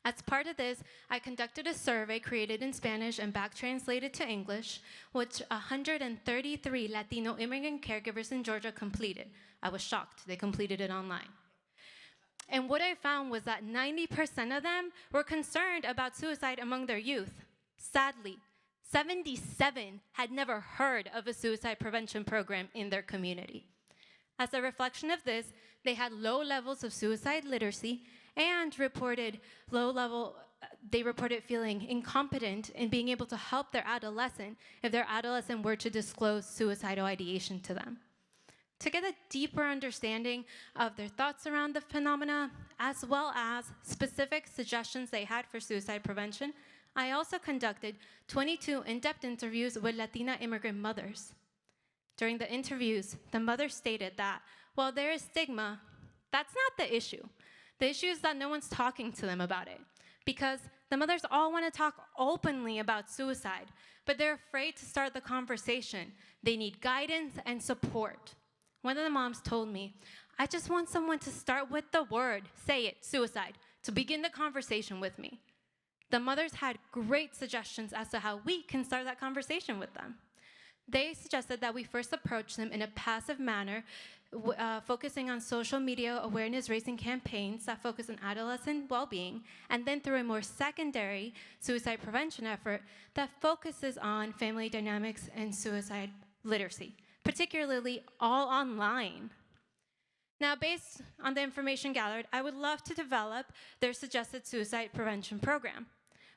Speaker 8: As part of this, I conducted a survey created in Spanish and back translated to English, which 133 Latino immigrant caregivers in Georgia completed. I was shocked. They completed it online. And what I found was that 90% of them were concerned about suicide among their youth. Sadly, 77 had never heard of a suicide prevention program in their community. As a reflection of this, they had low levels of suicide literacy and reported they reported feeling incompetent in being able to help their adolescent if their adolescent were to disclose suicidal ideation to them. To get a deeper understanding of their thoughts around the phenomena, as well as specific suggestions they had for suicide prevention, I also conducted 22 in-depth interviews with Latina immigrant mothers. During the interviews, the mothers stated that while there is stigma, that's not the issue. The issue is that no one's talking to them about it, because the mothers all want to talk openly about suicide, but they're afraid to start the conversation. They need guidance and support. One of the moms told me, I just want someone to start with the word, say it, suicide, to begin the conversation with me. The mothers had great suggestions as to how we can start that conversation with them. They suggested that we first approach them in a passive manner, focusing on social media awareness raising campaigns that focus on adolescent well-being, and then through a more secondary suicide prevention effort that focuses on family dynamics and suicide literacy, particularly all online. Now, based on the information gathered, I would love to develop their suggested suicide prevention program.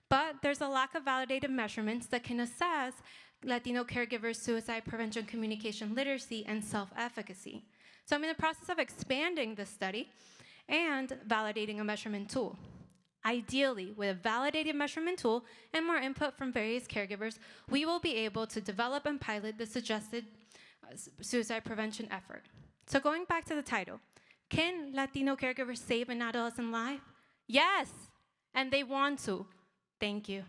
Speaker 8: But there's a lack of validated measurements that can assess Latino caregivers' suicide prevention communication literacy and self-efficacy. So I'm in the process of expanding this study and validating a measurement tool. Ideally, with a validated measurement tool and more input from various caregivers, we will be able to develop and pilot the suggested suicide prevention effort. So going back to the title, can Latino caregivers save an adolescent life? Yes, and they want to. Thank you.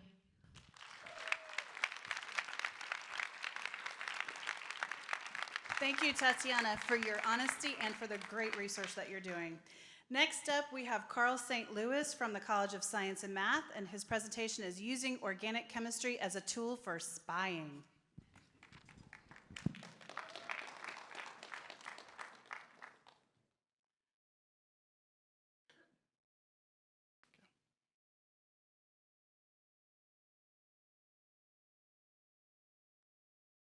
Speaker 1: Thank you, Tatiana, for your honesty and for the great research that you're doing. Next up, we have Carl St. Louis from the College of Science and Math, and his presentation is Using Organic Chemistry as a Tool for Spying.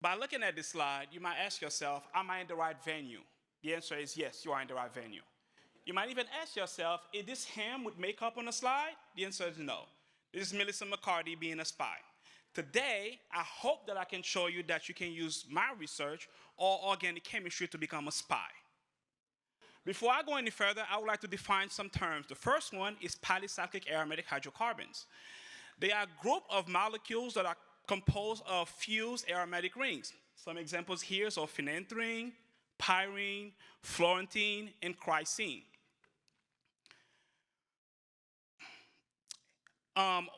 Speaker 9: By looking at this slide, you might ask yourself, am I in the right venue? The answer is yes, you are in the right venue. You might even ask yourself, is this him with makeup on the slide? The answer is no. This is Melissa McCarty being a spy. Today, I hope that I can show you that you can use my research or organic chemistry to become a spy. Before I go any further, I would like to define some terms. The first one is polycyclic aromatic hydrocarbons. They are a group of molecules that are composed of fused aromatic rings. Some examples here are phenanthrene, pyrene, fluorantine, and chrysene.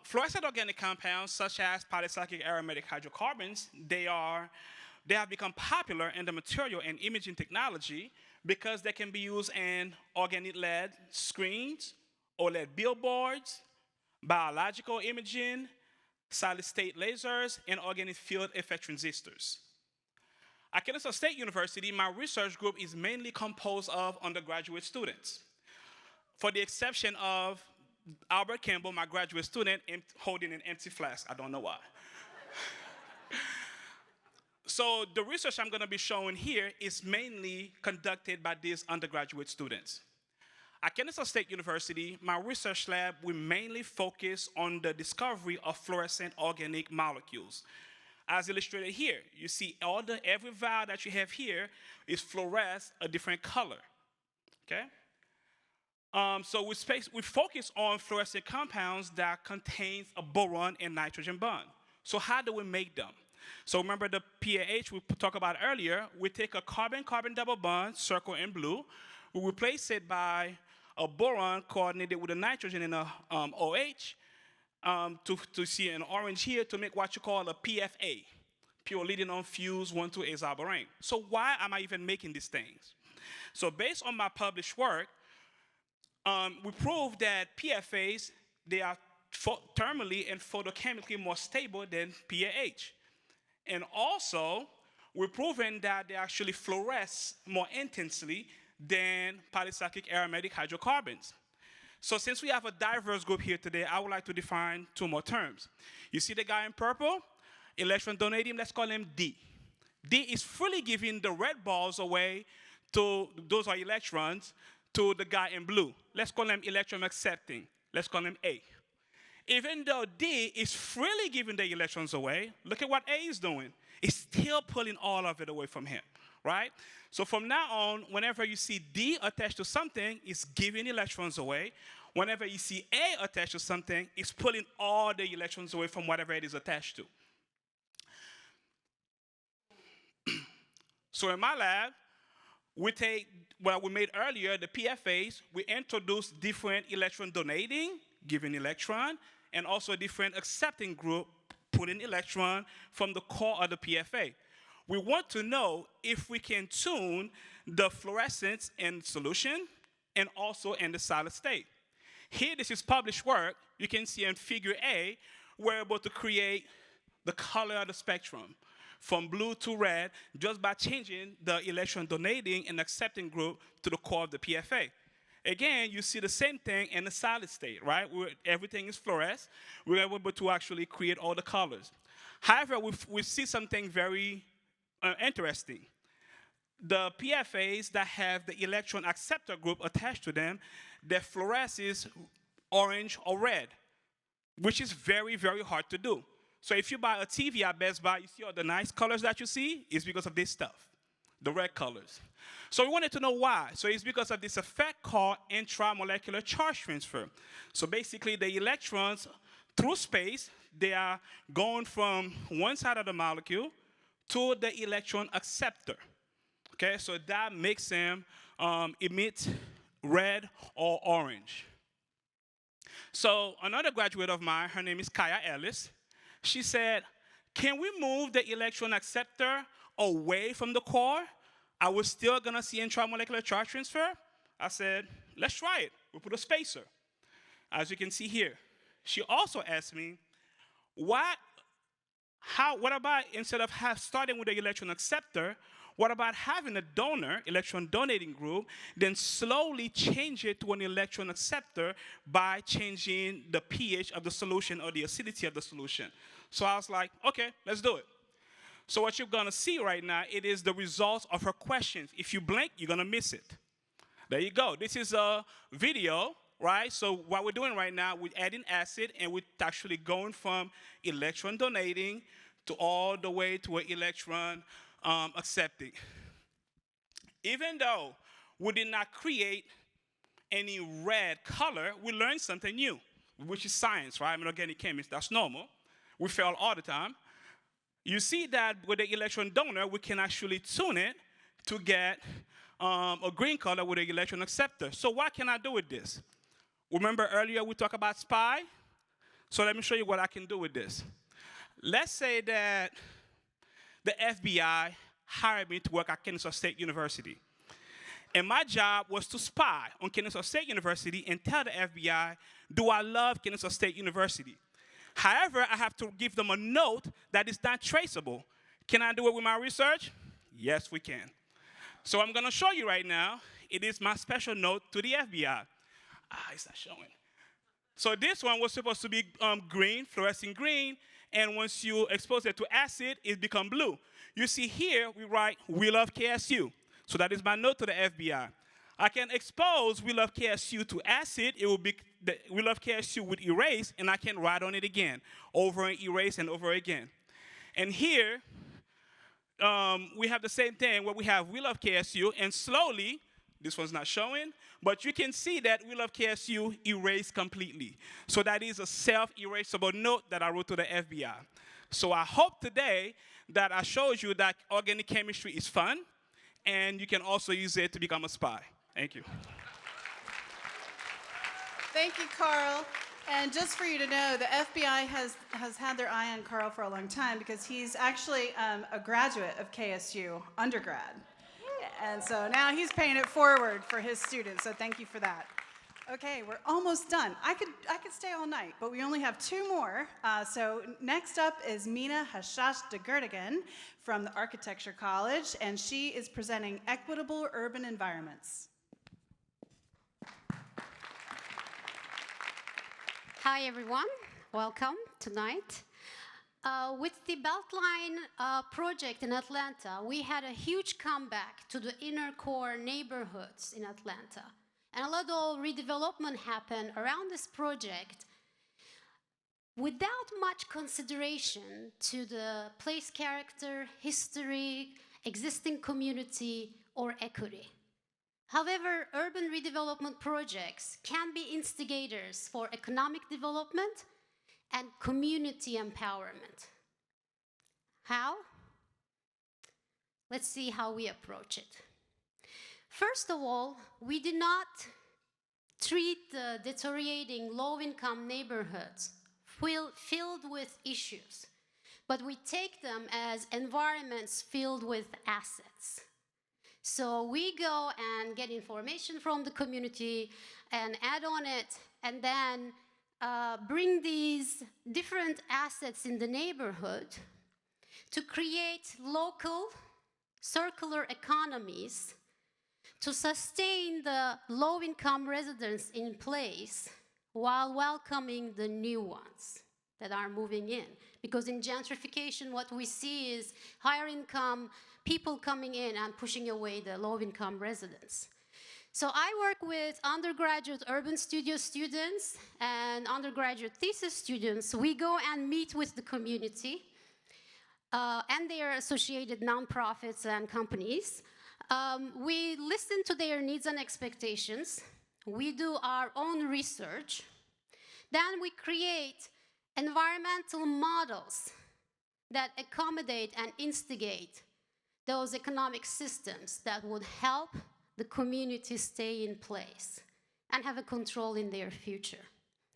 Speaker 9: Fluorescent organic compounds, such as polycyclic aromatic hydrocarbons, they have become popular in the material and imaging technology because they can be used in organic LED screens, OLED billboards, biological imaging, solid-state lasers, and organic field effect transistors. At Kennesaw State University, my research group is mainly composed of undergraduate students, for the exception of Albert Campbell, my graduate student, holding an empty flask. I don't know why. So the research I'm going to be showing here is mainly conducted by these undergraduate students. At Kennesaw State University, my research lab will mainly focus on the discovery of fluorescent organic molecules. As illustrated here, you see every vial that you have here is fluorescent a different color, okay? So we focus on fluorescent compounds that contains a boron and nitrogen bond. So how do we make them? So remember the PAH we talked about earlier. We take a carbon-carbon double bond, circle in blue. We replace it by a boron coordinated with a nitrogen and a OH to see an orange here to make what you call a PFA, pure leading on fused 1,2-azoberane. So why am I even making these things? So based on my published work, we proved that PFAs, they are thermally and photochemically more stable than PAH. And also, we've proven that they actually fluoresce more intensely than polycyclic aromatic hydrocarbons. So since we have a diverse group here today, I would like to define two more terms. You see the guy in purple? Electron donating, let's call him D. D is freely giving the red balls away to, those are electrons, to the guy in blue. Let's call him electron accepting. Let's call him A. Even though D is freely giving the electrons away, look at what A is doing. It's still pulling all of it away from him, right? So from now on, whenever you see D attached to something, it's giving electrons away. Whenever you see A attached to something, it's pulling all the electrons away from whatever it is attached to. So in my lab, we take what we made earlier, the PFAs, we introduce different electron donating, giving electron, and also different accepting group, putting electron from the core of the PFA. We want to know if we can tune the fluorescence in solution and also in the solid state. Here, this is published work. You can see in figure A, we're able to create the color of the spectrum from blue to red just by changing the electron donating and accepting group to the core of the PFA. Again, you see the same thing in the solid state, right? Everything is fluorescent. We're able to actually create all the colors. However, we see something very interesting. The PFAs that have the electron acceptor group attached to them, their fluorescence is orange or red, which is very, very hard to do. So if you buy a TV at Best Buy, you see all the nice colors that you see, it's because of this stuff, the red colors. So we wanted to know why. So it's because of this effect called intramolecular charge transfer. So basically the electrons, through space, they are going from one side of the molecule to the electron acceptor. Okay, so that makes them emit red or orange. So another graduate of mine, her name is Kaya Ellis. She said, can we move the electron acceptor away from the core? Are we still going to see intramolecular charge transfer? I said, let's try it. We put a spacer, as you can see here. She also asked me, what about instead of starting with the electron acceptor, what about having a donor, electron donating group, then slowly change it to an electron acceptor by changing the pH of the solution or the acidity of the solution? So I was like, okay, let's do it. So what you're going to see right now, it is the results of her questions. If you blink, you're going to miss it. There you go. This is a video, right? So what we're doing right now, we're adding acid, and we're actually going from electron donating to all the way to an electron accepting. Even though we did not create any red color, we learned something new, which is science, right? I'm an organic chemist. That's normal. We fail all the time. You see that with the electron donor, we can actually tune it to get a green color with the electron acceptor. So what can I do with this? Remember earlier we talked about SPY? So let me show you what I can do with this. Let's say that the FBI hired me to work at Kennesaw State University. And my job was to spy on Kennesaw State University and tell the FBI, do I love Kennesaw State University? However, I have to give them a note that is not traceable. Can I do it with my research? Yes, we can. So I'm going to show you right now. It is my special note to the FBI. It's not showing. So this one was supposed to be green, fluorescent green, and once you expose it to acid, it becomes blue. You see here, we write, we love KSU. So that is my note to the FBI. I can expose we love KSU to acid. It will be we love KSU with erase, and I can write on it again, over and erase and over again. And here, we have the same thing where we have we love KSU, and slowly This one's not showing, but you can see that We Love KSU erased completely. So that is a self-erasable note that I wrote to the FBI. So I hope today that I showed you that organic chemistry is fun, and you can also use it to become a spy. Thank you.
Speaker 1: Thank you, Carl. And just for you to know, the FBI has had their eye on Carl for a long time because he's actually a graduate of KSU, undergrad. And so now he's paying it forward for his students, so thank you for that. Okay, we're almost done. I could stay all night, but we only have 2 more. So next up is Mina Hashash DeGerdigan from the Architecture College, and she is presenting Equitable Urban Environments.
Speaker 10: Hi, everyone. Welcome tonight. With the Beltline project in Atlanta, we had a huge comeback to the inner core neighborhoods in Atlanta. And a lot of redevelopment happened around this project without much consideration to the place character, history, existing community, or equity. However, urban redevelopment projects can be instigators for economic development and community empowerment. How? Let's see how we approach it. First of all, we do not treat the deteriorating low-income neighborhoods filled with issues, but we take them as environments filled with assets. So we go and get information from the community and add on it, and then bring these different assets in the neighborhood to create local circular economies to sustain the low-income residents in place while welcoming the new ones that are moving in. Because in gentrification, what we see is higher income people coming in and pushing away the low-income residents. So I work with undergraduate urban studio students and undergraduate thesis students. We go and meet with the community and their associated nonprofits and companies. We listen to their needs and expectations. We do our own research. Then we create environmental models that accommodate and instigate those economic systems that would help the community stay in place and have a control in their future.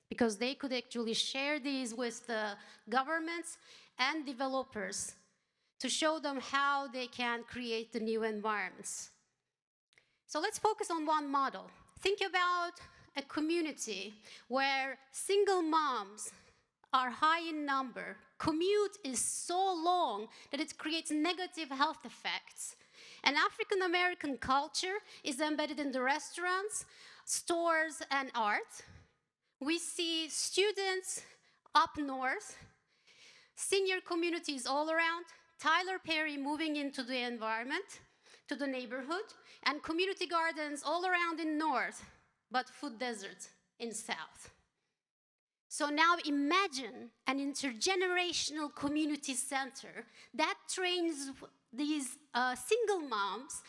Speaker 10: Because they could actually share these with the governments and developers to show them how they can create the new environments. So let's focus on one model. Think about a community where single moms are high in number. Commute is so long that it creates negative health effects. And African American culture is embedded in the restaurants, stores, and art. We see students up north, senior communities all around, Tyler Perry moving into the environment, to the neighborhood, and community gardens all around in north, but food deserts in south. So now imagine an intergenerational community center that trains these single moms,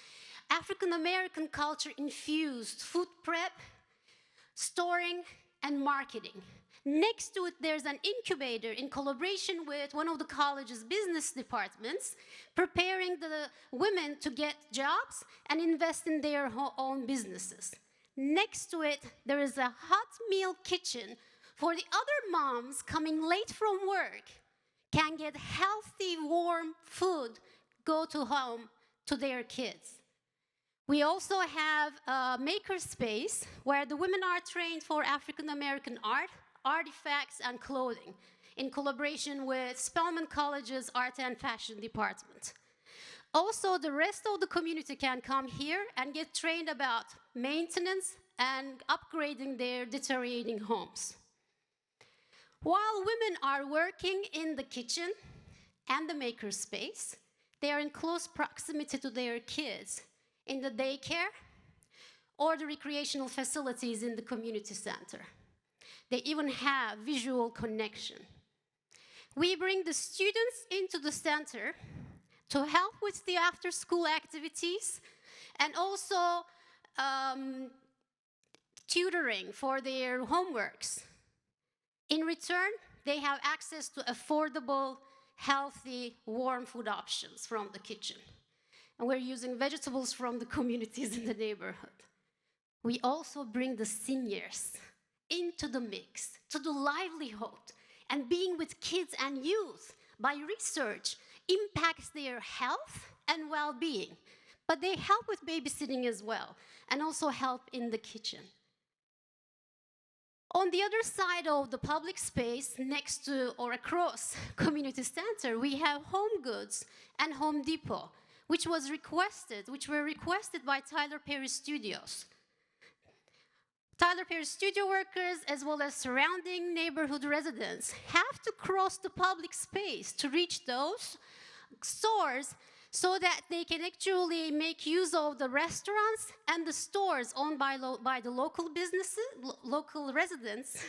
Speaker 10: African American culture infused food prep, storing, and marketing. Next to it, there's an incubator in collaboration with one of the college's business departments, preparing the women to get jobs and invest in their own businesses. Next to it, there is a hot meal kitchen for the other moms coming late from work, can get healthy, warm food, go to home to their kids. We also have a maker space where the women are trained for African American art, artifacts, and clothing in collaboration with Spelman College's Art and Fashion Department. Also, the rest of the community can come here and get trained about maintenance and upgrading their deteriorating homes. While women are working in the kitchen and the maker space, they are in close proximity to their kids in the daycare or the recreational facilities in the community center. They even have visual connection. We bring the students into the center to help with the after-school activities and also tutoring for their homeworks. In return, they have access to affordable, healthy, warm food options from the kitchen. And we're using vegetables from the communities in the neighborhood. We also bring the seniors into the mix, to the livelihood, and being with kids and youth by research impacts their health and well-being. But they help with babysitting as well, and also help in the kitchen. On the other side of the public space, next to or across community center, we have Home Goods and Home Depot, which were requested by Tyler Perry Studios. Tyler Perry studio workers, as well as surrounding neighborhood residents, have to cross the public space to reach those stores so that they can actually make use of the restaurants and the stores owned by the local businesses, local residents.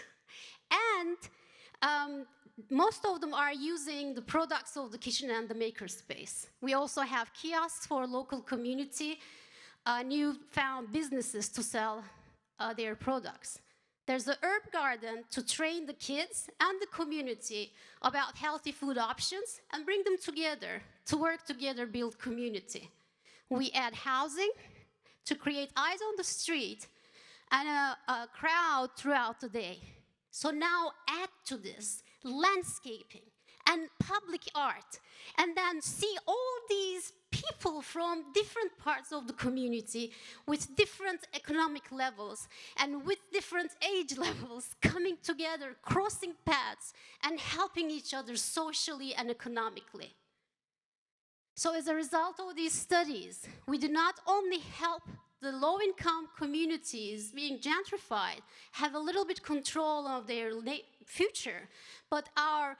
Speaker 10: And most of them are using the products of the kitchen and the makerspace. We also have kiosks for local community, newfound businesses to sell their products. There's an herb garden to train the kids and the community about healthy food options and bring them together to work together, build community. We add housing to create eyes on the street and a crowd throughout the day. So now add to this landscaping and public art, and then see all these people from different parts of the community with different economic levels and with different age levels coming together, crossing paths, and helping each other socially and economically. So as a result of these studies, we do not only help the low-income communities being gentrified have a little bit control of their future, but our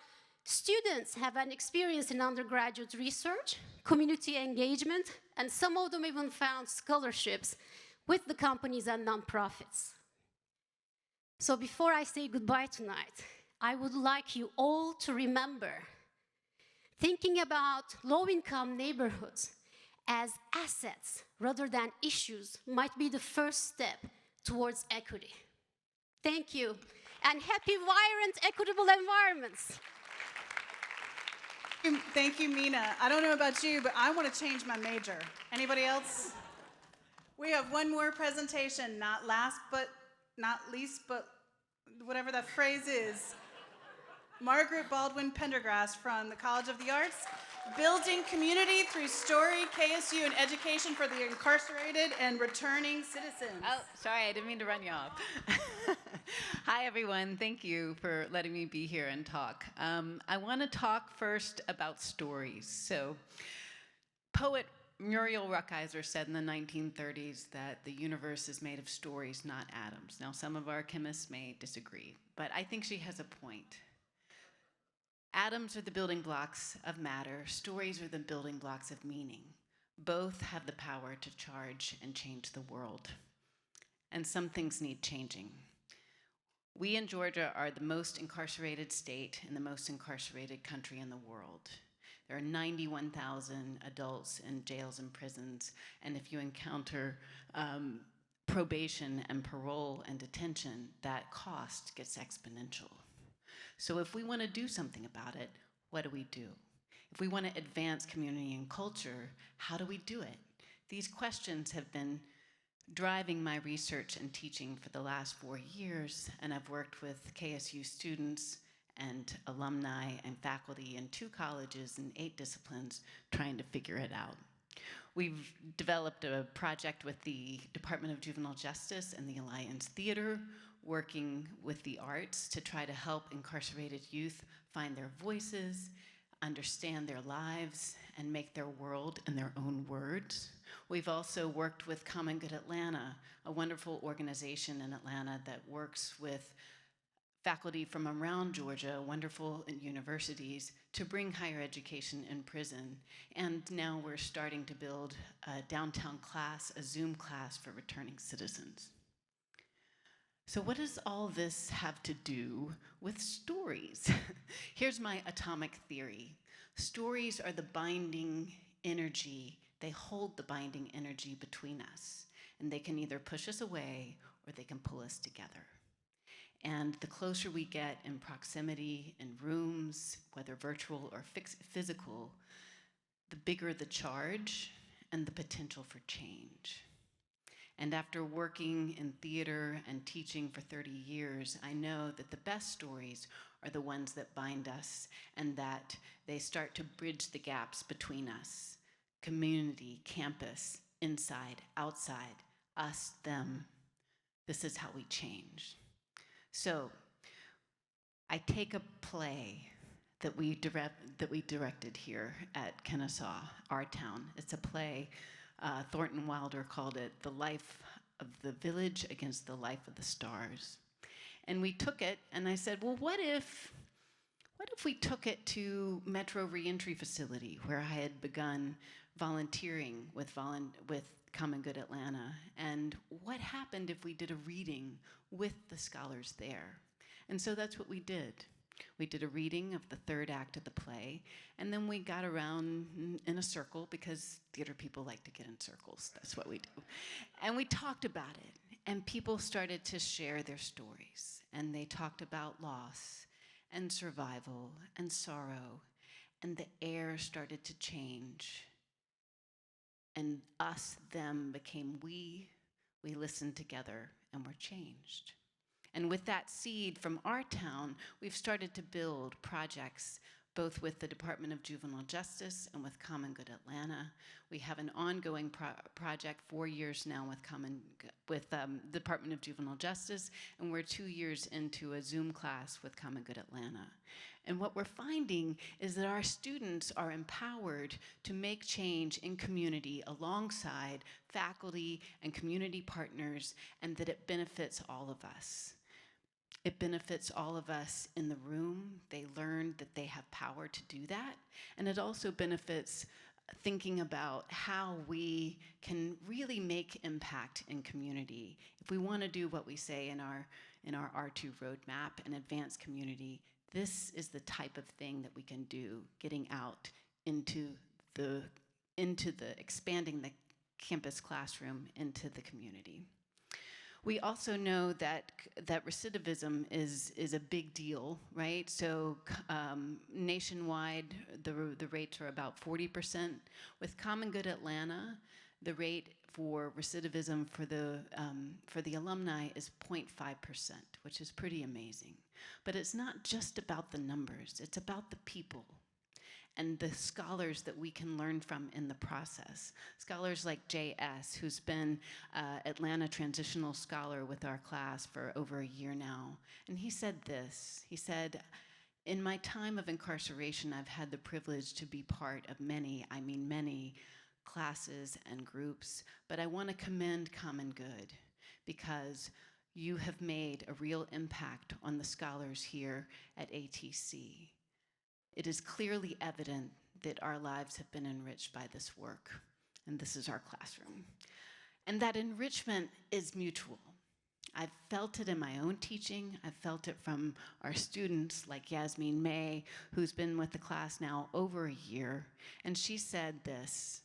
Speaker 10: students have an experience in undergraduate research, community engagement, and some of them even found scholarships with the companies and nonprofits. So before I say goodbye tonight, I would like you all to remember thinking about low-income neighborhoods as assets rather than issues might be the first step towards equity. Thank you, and happy, vibrant, equitable environments.
Speaker 1: Thank you, Mina. I don't know about you, but I want to change my major. Anybody else? We have one more presentation, not last but not least, but whatever that phrase is. Margaret Baldwin Pendergrass from the College of the Arts, Building Community Through Story, KSU and Education for the Incarcerated and Returning Citizens.
Speaker 11: Oh, sorry, I didn't mean to run you off. Hi, everyone. Thank you for letting me be here and talk. I want to talk first about stories. So, poet Muriel Rukeyser said in the 1930s that the universe is made of stories, not atoms. Now, some of our chemists may disagree, but I think she has a point. Atoms are the building blocks of matter. Stories are the building blocks of meaning. Both have the power to charge and change the world. And some things need changing. We in Georgia are the most incarcerated state and the most incarcerated country in the world. There are 91,000 adults in jails and prisons, and if you encounter probation and parole and detention, that cost gets exponential. So if we want to do something about it, what do we do? If we want to advance community and culture, how do we do it? These questions have been driving my research and teaching for the last 4 years, and I've worked with KSU students and alumni and faculty in 2 colleges and 8 disciplines trying to figure it out. We've developed a project with the Department of Juvenile Justice and the Alliance Theater, working with the arts to try to help incarcerated youth find their voices, understand their lives, and make their world in their own words. We've also worked with Common Good Atlanta, a wonderful organization in Atlanta that works with faculty from around Georgia, wonderful universities, to bring higher education in prison. And now we're starting to build a downtown class, a Zoom class for returning citizens. So what does all this have to do with stories? Here's my atomic theory. Stories are the binding energy. They hold the binding energy between us. and they can either push us away or they can pull us together. And the closer we get in proximity, in rooms, whether virtual or physical, the bigger the charge and the potential for change. And after working in theater and teaching for 30 years, I know that the best stories are the ones that bind us and that they start to bridge the gaps between us. Community, campus, inside, outside, us, them. This is how we change. So I take a play that we directed here at Kennesaw, our town. It's a play, Thornton Wilder called it The Life of the Village Against the Life of the Stars. And we took it, and I said, well, what if we took it to Metro Reentry Facility, where I had begun volunteering with Common Good Atlanta, and what happened if we did a reading with the scholars there? And so that's what we did. We did a reading of the third act of the play, and then we got around in a circle, because theater people like to get in circles. That's what we do. And we talked about it, and people started to share their stories, and they talked about loss and survival and sorrow, and the air started to change. And us, them became we listened together, and were changed. And with that seed from our town, we've started to build projects both with the Department of Juvenile Justice and with Common Good Atlanta. We have an ongoing project, 4 years now with Department of Juvenile Justice, and we're 2 years into a Zoom class with Common Good Atlanta. And what we're finding is that our students are empowered to make change in community alongside faculty and community partners, and that it benefits all of us. It benefits all of us in the room. They learn that they have power to do that. And it also benefits thinking about how we can really make impact in community. If we want to do what we say in our R2 roadmap and advance community, this is the type of thing that we can do, getting out into the expanding the campus classroom into the community. We also know that recidivism is a big deal, right? So nationwide, the rates are about 40%. With Common Good Atlanta, the rate for recidivism for the alumni is 0.5%, which is pretty amazing. But it's not just about the numbers, it's about the people and the scholars that we can learn from in the process. Scholars like J.S., who's been Atlanta Transitional Scholar with our class for over a year now. And he said this, he said, in my time of incarceration, I've had the privilege to be part of many classes and groups, but I want to commend Common Good because you have made a real impact on the scholars here at ATC. It is clearly evident that our lives have been enriched by this work, and this is our classroom. And that enrichment is mutual. I've felt it in my own teaching. I've felt it from our students like Yasmin May, who's been with the class now over a year, and she said this,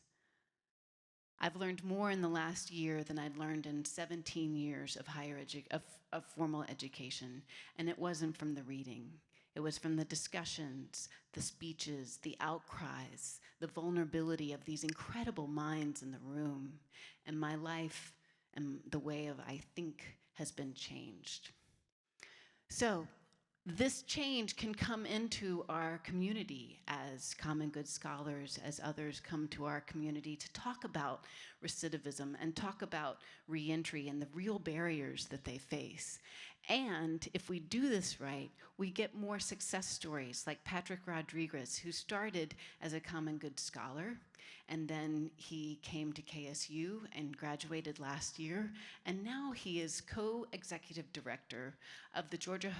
Speaker 11: I've learned more in the last year than I'd learned in 17 years of formal education, and it wasn't from the reading. It was from the discussions, the speeches, the outcries, the vulnerability of these incredible minds in the room. And my life and the way of I think has been changed. So this change can come into our community as Common Good scholars, as others come to our community to talk about recidivism and talk about reentry and the real barriers that they face. And if we do this right, we get more success stories like Patrick Rodriguez, who started as a Common Good scholar, and then he came to KSU and graduated last year, and now he is co-executive director of the Georgia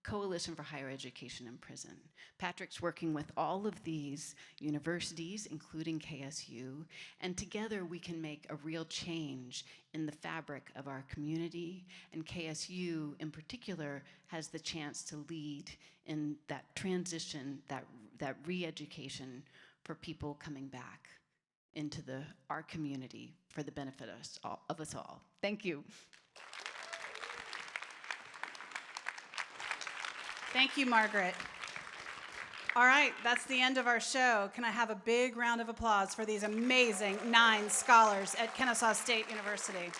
Speaker 11: Coalition for Higher Education in Prison. Patrick's working with all of these universities, including KSU, and together we can make a real change in the fabric of our community, and KSU in particular has the chance to lead in that transition, that re-education for people coming back into our community for the benefit of us all. Thank you.
Speaker 1: Thank you, Margaret. All right, that's the end of our show. Can I have a big round of applause for these amazing 9 scholars at Kennesaw State University?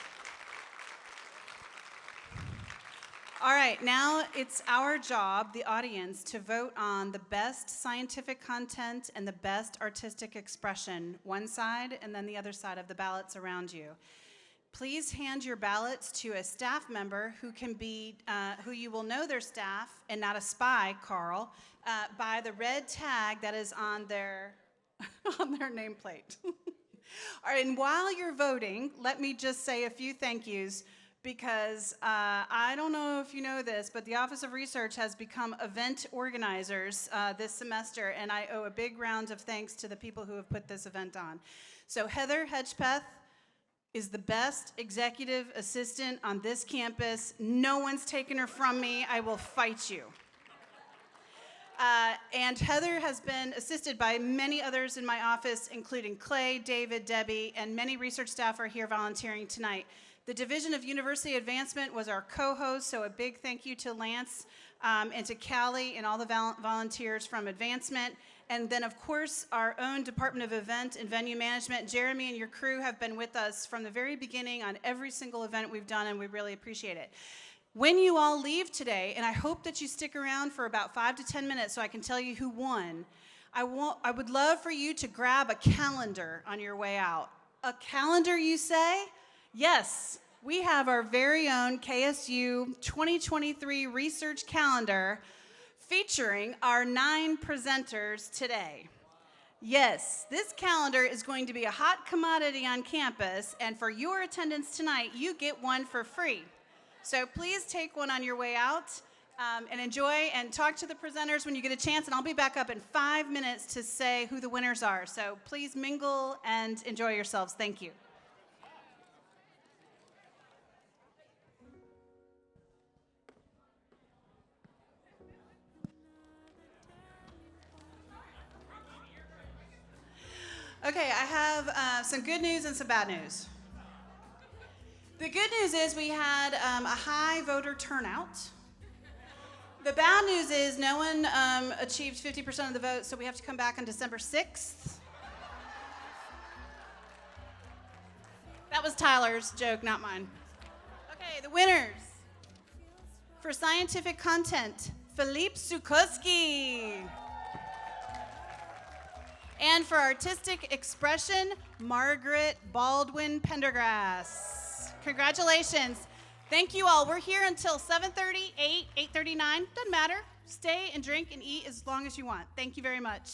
Speaker 1: All right, now it's our job, the audience, to vote on the best scientific content and the best artistic expression, one side and then the other side of the ballots around you. Please hand your ballots to a staff member who can be, who you will know their staff and not a spy, Carl, by the red tag that is on their, on their nameplate. All right, and while you're voting, let me just say a few thank yous, because I don't know if you know this, but the Office of Research has become event organizers this semester, and I owe a big round of thanks to the people who have put this event on. So Heather Hedgepeth is the best executive assistant on this campus. No one's taken her from me. I will fight you. And Heather has been assisted by many others in my office, including Clay, David, Debbie, and many research staff are here volunteering tonight. The Division of University Advancement was our co-host, so a big thank you to Lance and to Callie and all the volunteers from Advancement. And then, of course, our own Department of Event and Venue Management. Jeremy and your crew have been with us from the very beginning on every single event we've done, and we really appreciate it. When you all leave today, and I hope that you stick around for about 5 to 10 minutes so I can tell you who won, I would love for you to grab a calendar on your way out. A calendar, you say? Yes, we have our very own KSU 2023 research calendar featuring our 9 presenters today. Yes, this calendar is going to be a hot commodity on campus, and for your attendance tonight, you get one for free. So please take one on your way out and enjoy and talk to the presenters when you get a chance, and I'll be back up in 5 minutes to say who the winners are. So please mingle and enjoy yourselves. Thank you. Okay, I have some good news and some bad news. The good news is we had a high voter turnout. The bad news is no one achieved 50% of the vote, so we have to come back on December 6th. That was Tyler's joke, not mine. Okay, the winners. For scientific content, Philippe Sucosky. And for artistic expression, Margaret Baldwin Pendergrass. Congratulations. Thank you all. We're here until 7:30, 8, 8:39. Doesn't matter. Stay and drink and eat as long as you want. Thank you very much.